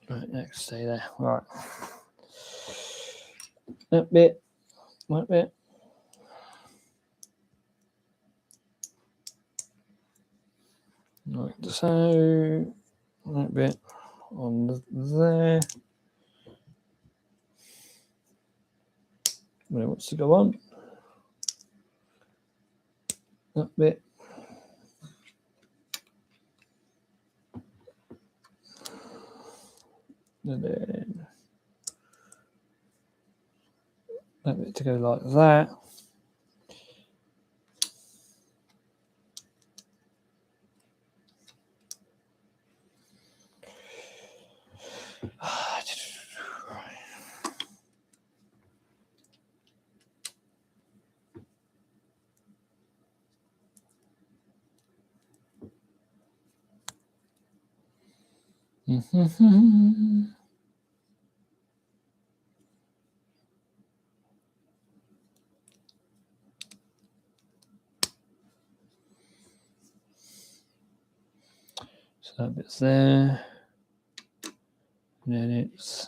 Right, next, stay there. Right. That bit. Right bit. Right, so that bit on there. When it wants to go on. That bit. And then that bit to go like that. So that bit's there. And then it's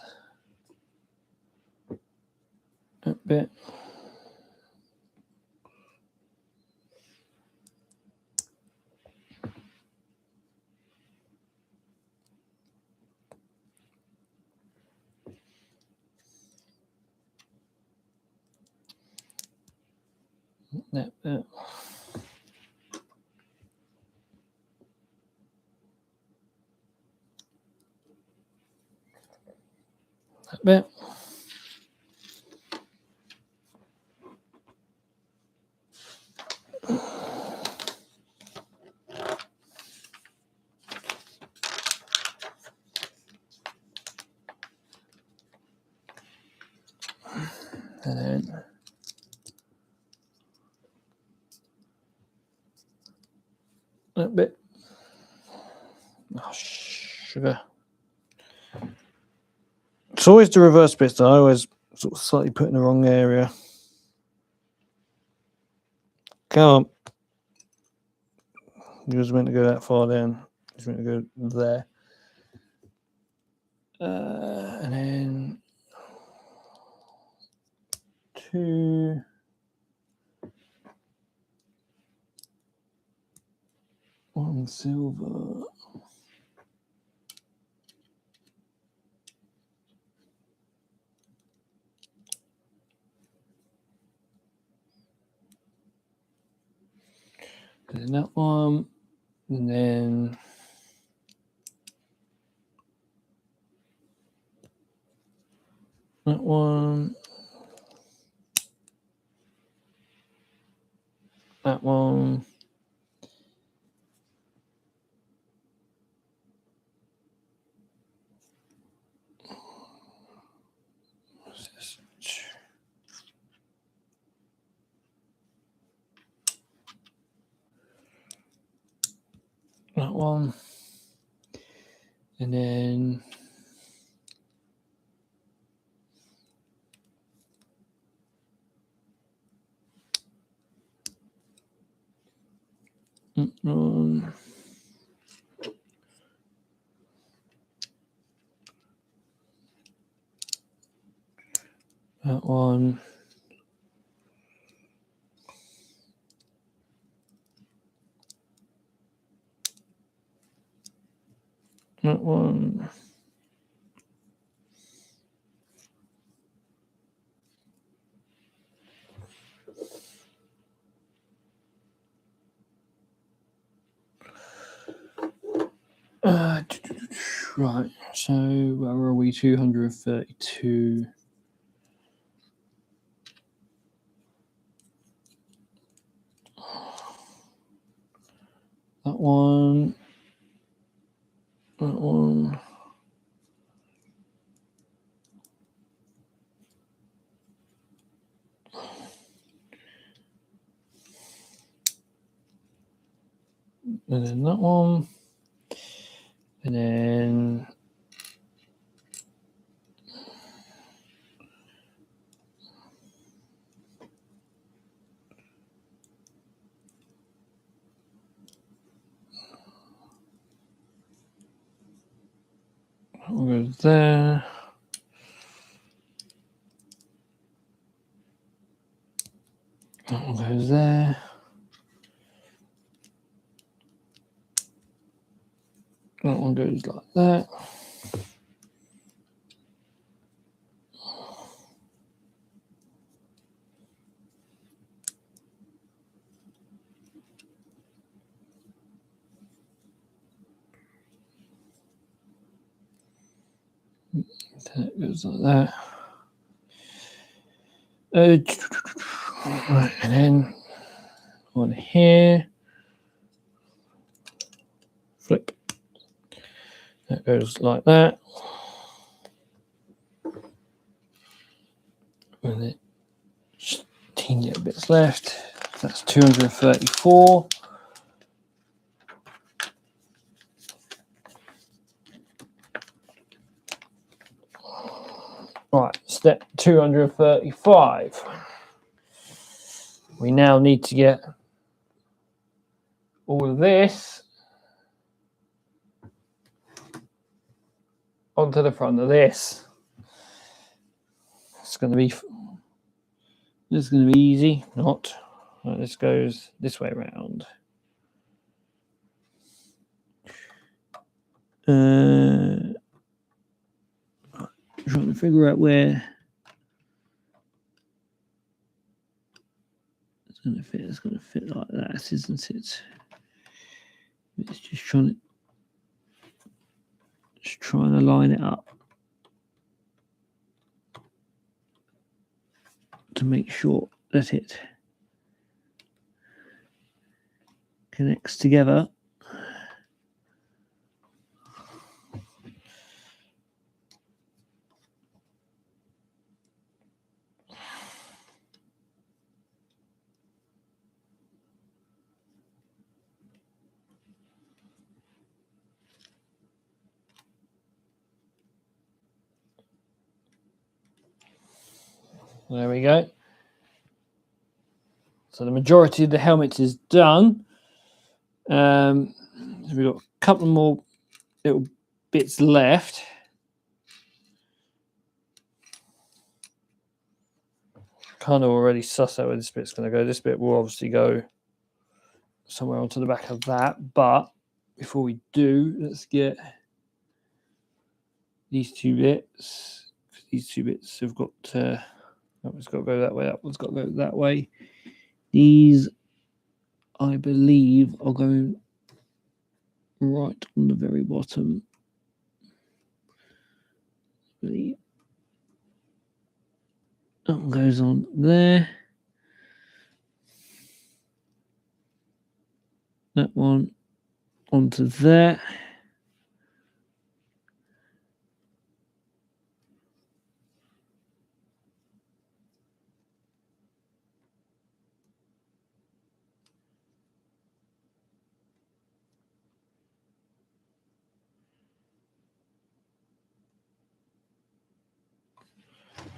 that bit. That bit. That bit. And then that bit. Oh, sugar. It's always the reverse bits that I always sort of slightly put in the wrong area. Come on. You was meant to go that far down. You was meant to go there. And then 2. One silver. And then that one. And then that one. That one. What's this? That one. And then that one. That one. That one. Right, so where are we? 232. That one. That one. And then that one. And then that one goes there. That one goes there. That one goes like that. That goes like that. Right, and then on here, flip. That goes like that. And then just teeny little bits left. That's 234. Right, step 235. We now need to get all of this onto the front of this. It's going to be easy. Not. Right, this goes this way around. Trying to figure out where it's going to fit. It's going to fit like that, isn't it? It's just trying to line it up to make sure that it connects together. There we go. So the majority of the helmet is done. So we've got a couple more little bits left. Kind of already suss out where this bit's going to go. This bit will obviously go somewhere onto the back of that. But before we do, let's get these two bits. These two bits have got that one's got to go that way. That one's got to go that way. These, I believe, are going right on the very bottom. I believe that one goes on there. That one onto there.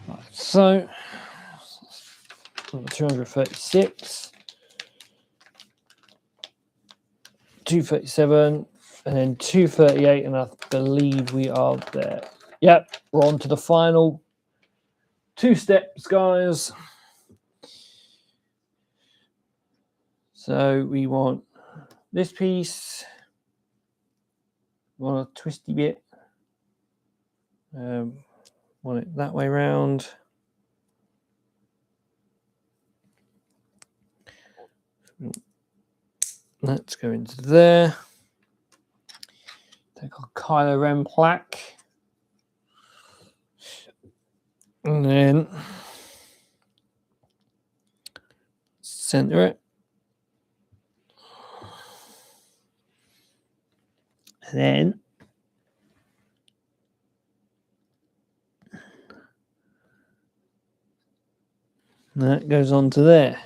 Right, so 236, 237, and then 238, and I believe we are there. Yep, we're on to the final two steps, guys. So we want this piece want a twisty bit. Want it that way round. Let's go into there. Take our Kylo Ren plaque. And then center it. And then that goes on to there.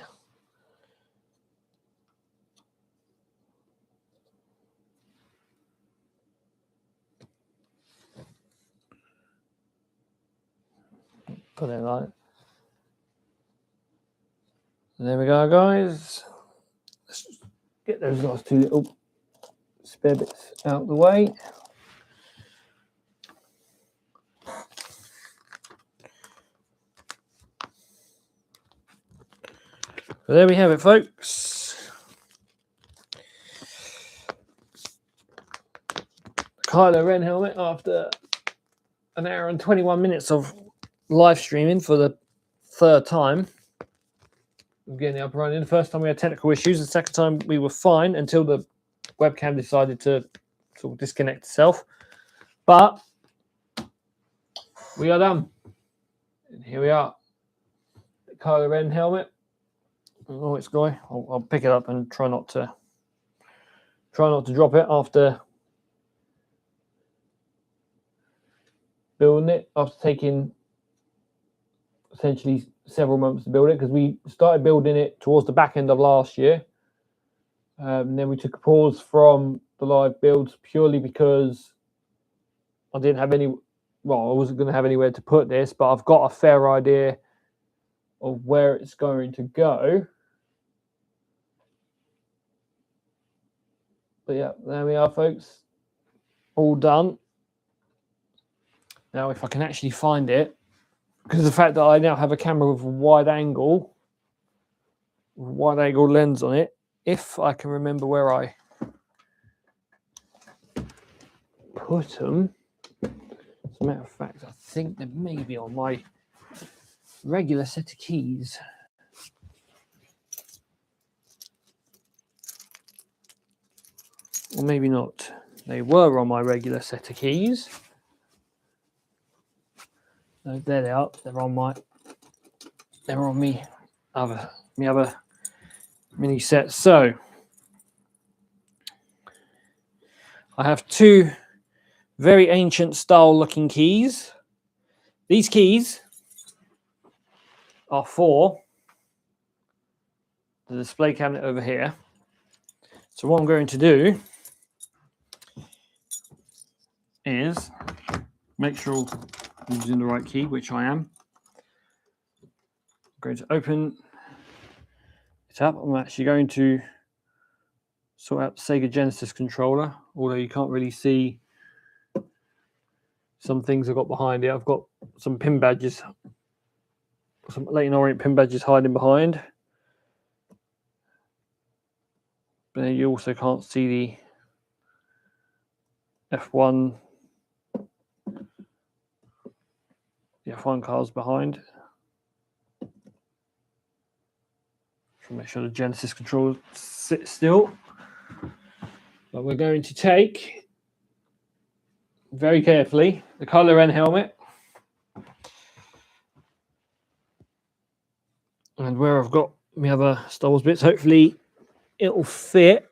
Put it like that. There we go, guys. Let's get those last two little spare bits out of the way. So there we have it, folks. Kylo Ren helmet after an hour and 21 minutes of live streaming for the third time. We're getting it up and running. The first time we had technical issues. The second time we were fine until the webcam decided to sort of disconnect itself. But we are done. And here we are. The Kylo Ren helmet. Oh, it's going. I'll pick it up and try not to drop it after building it, after taking essentially several months to build it, because we started building it towards the back end of last year. Then we took a pause from the live builds purely because I didn't have I wasn't going to have anywhere to put this, but I've got a fair idea of where it's going to go. But yeah, there we are, folks. All done. Now, if I can actually find it, because of the fact that I now have a camera with a wide angle lens on it, if I can remember where I put them. As a matter of fact, I think they may be on my regular set of keys. Or maybe not. They were on my regular set of keys. So there they are. They're on me other mini set. So I have two very ancient style looking keys. These keys are for the display cabinet over here. So what I'm going to do is make sure I'm using the right key, which I am. I'm going to open it up. I'm actually going to sort out the Sega Genesis controller, although you can't really see some things I've got behind it. I've got some pin badges, some Leyton Orient pin badges hiding behind. But you also can't see the F1 cars behind. So make sure the Genesis controller sits still. But we're going to take, very carefully, the Kylo Ren helmet. And where I've got my other Star Wars bits, hopefully it'll fit.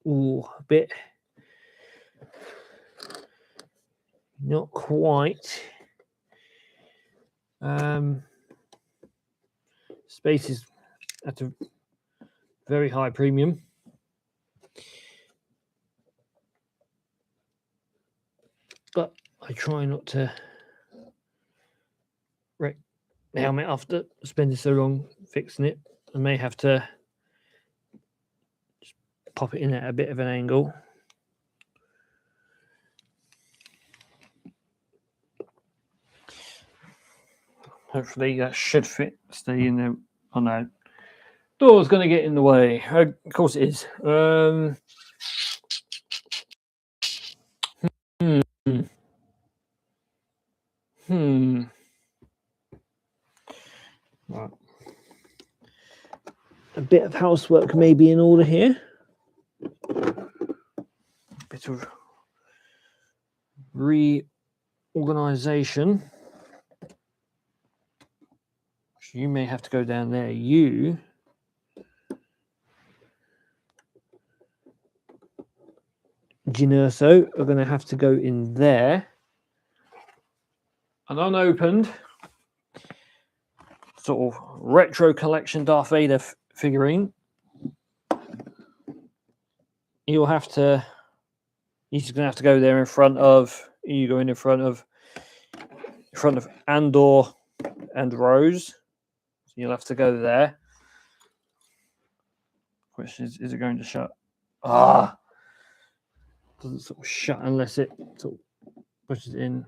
Ooh, a bit. Not quite. Space is at a very high premium. But I try not to wreck the helmet after spending so long fixing it. I may have to just pop it in at a bit of an angle. Hopefully that should fit, stay in there. Oh no, door's going to get in the way. Of course it is. Right. A bit of housework may be in order here. A bit of reorganization. You may have to go down there. You Ginurso are going to have to go in there. An unopened sort of retro collection Darth Vader figurine. You'll have to. He's going to have to go there in front of. You go in front of Andor and Rose. So you'll have to go there. Question is it going to shut? Doesn't sort of shut unless it sort of pushes it in.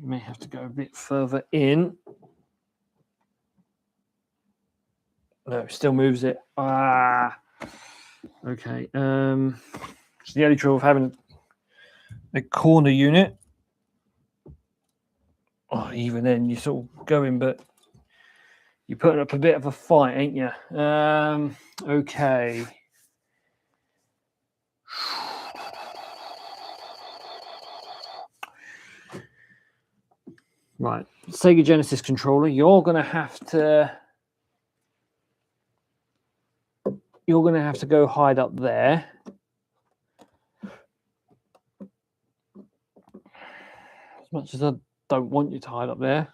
You may have to go a bit further in. No, it still moves it. Okay. It's the only trouble of having a corner unit. Oh, even then you're sort of going, but you're putting up a bit of a fight, ain't you? Okay. Right, Sega Genesis controller. You're gonna have to go hide up there. As much as I don't want you to hide up there,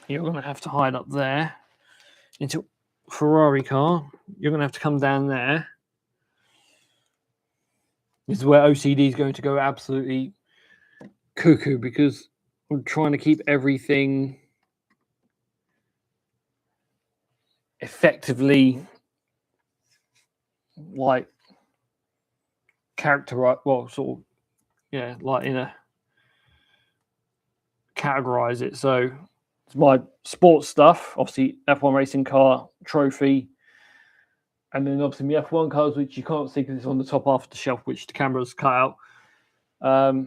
you're gonna have to hide up there into Ferrari car. You're gonna have to come down there. This is where OCD is going to go absolutely cuckoo because I'm trying to keep everything effectively like characterized, well, sort of, yeah, like in a categorize it. So it's my sports stuff, obviously F1 racing car trophy, and then obviously my F1 cars, which you can't see because it's on the top half of the shelf, which the camera's cut out. But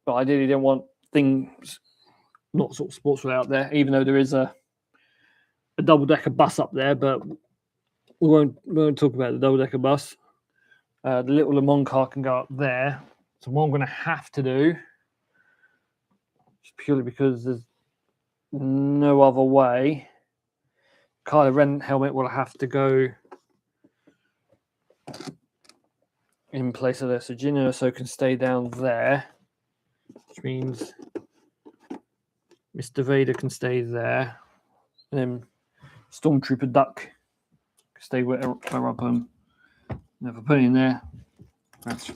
I ideally didn't want things not sort of sports out there, even though there is a double-decker bus up there, but we won't talk about the double-decker bus. The little Le Mans car can go up there. So what I'm going to have to do, just purely because there's no other way, Kylo Ren helmet will have to go in place of this. So Ginurso can stay down there, which means Mr. Vader can stay there, and then Stormtrooper Duck can stay where I put him. And if I put it in there, that's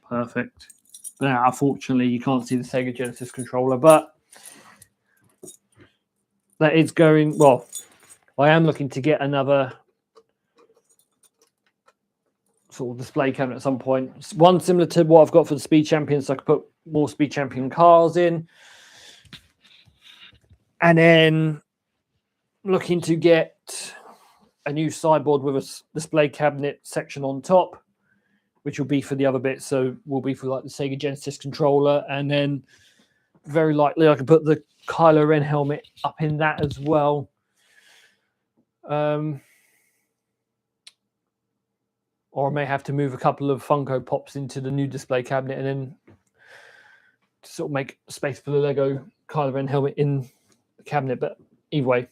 perfect. But now, unfortunately, you can't see the Sega Genesis controller, but that is going well. I am looking to get another sort of display cabinet at some point. One similar to what I've got for the Speed Champions, so I could put more Speed Champion cars in. And then looking to get a new sideboard with a display cabinet section on top, which will be for the other bits. So will be for like the Sega Genesis controller. And then very likely I can put the Kylo Ren helmet up in that as well. Or I may have to move a couple of Funko Pops into the new display cabinet and then sort of make space for the LEGO Kylo Ren helmet in the cabinet. But either way,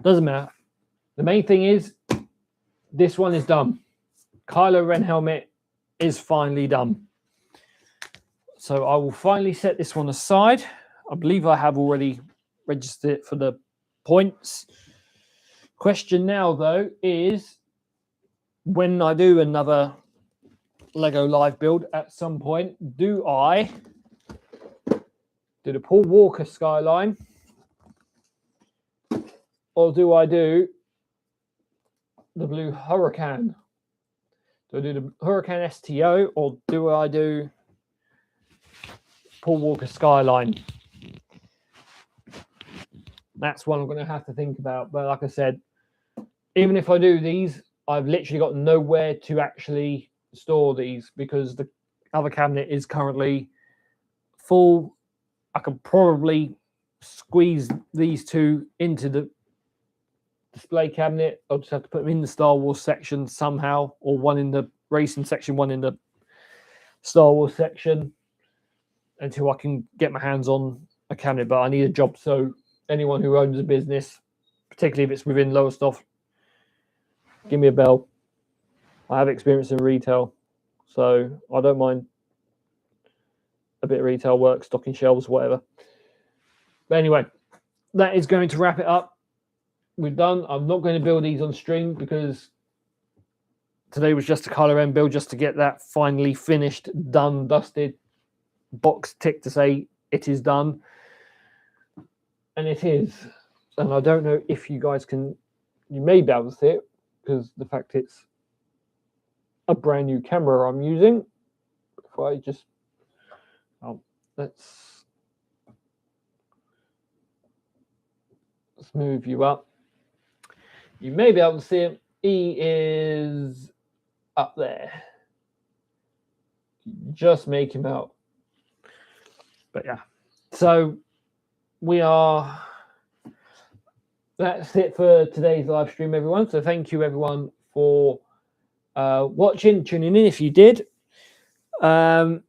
doesn't matter. The main thing is this one is done. Kylo Ren helmet is finally done. So I will finally set this one aside. I believe I have already registered it for the points. Question now, though, is when I do another LEGO live build at some point, do I do the Paul Walker skyline or do I do the blue Huracan? Do I do the Huracan STO or do I do Paul Walker skyline? That's one I'm going to have to think about. But like I said, even if I do these, I've literally got nowhere to actually store these because the other cabinet is currently full. I could probably squeeze these two into the display cabinet. I'll just have to put them in the Star Wars section somehow, or one in the racing section, one in the Star Wars section, until I can get my hands on a cabinet. But I need a job, so anyone who owns a business, particularly if it's within Lowestoft, give me a bell. I have experience in retail, so I don't mind a bit of retail work, stocking shelves, whatever. But anyway, that is going to wrap it up. We're done. I'm not going to build these on stream because today was just a Kylo Ren build, just to get that finally finished, done, dusted, box tick to say it is done. And it is. And I don't know if you guys can, you may be able to see it because the fact it's a brand new camera I'm using. If I just, let's move you up. You may be able to see him. He is up there. Just make him out. But yeah. So we are. That's it for today's live stream, everyone. So thank you, everyone, for watching, tuning in. If you did, yeah,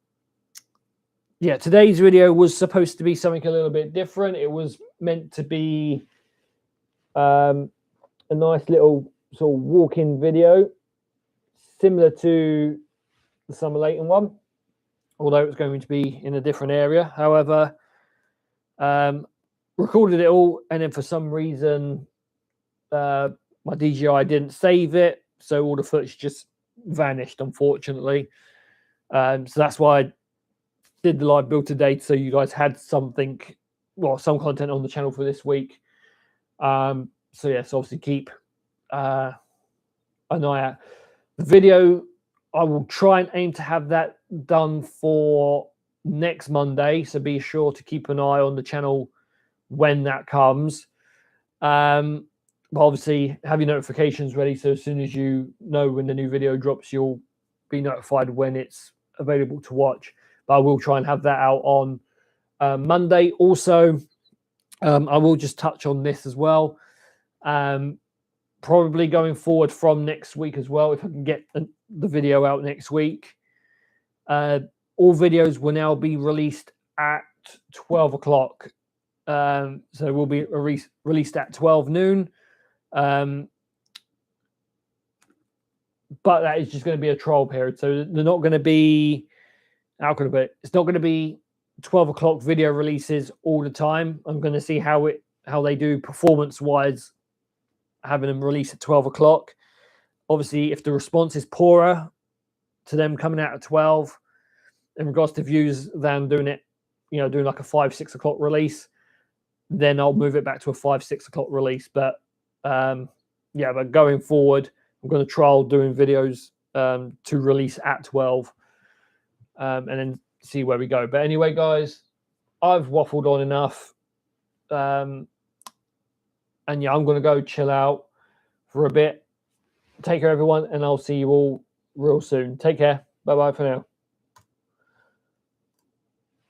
today's video was supposed to be something a little bit different. It was meant to be a nice little sort of walk-in video, similar to the Summer Leighton one, although it's going to be in a different area. However, recorded it all, and then for some reason my DJI didn't save it, so all the footage just vanished, unfortunately. So that's why I did the live build today, so you guys had something, well, some content on the channel for this week. So yes, obviously keep an eye out. The video, I will try and aim to have that done for next Monday, so be sure to keep an eye on the channel when that comes. But obviously have your notifications ready, so as soon as you know when the new video drops, you'll be notified when it's available to watch. But I will try and have that out on Monday. Also, I will just touch on this as well. Probably going forward from next week as well, if I can get the video out next week. All videos will now be released at 12 o'clock. So it will be released at 12 noon. But that is just going to be a trial period. So they're not going to be, how can I put it? It's not going to be 12 o'clock video releases all the time. I'm going to see how they do performance-wise, having them release at 12 o'clock. Obviously, if the response is poorer to them coming out at 12 in regards to views than doing it, doing like a 5-6 o'clock release, then I'll move it back to a 5-6 o'clock release. But yeah, but going forward, I'm going to trial doing videos to release at 12 and then see where we go. But anyway, guys, I've waffled on enough. And yeah, I'm going to go chill out for a bit. Take care, everyone, and I'll see you all real soon. Take care. Bye-bye for now.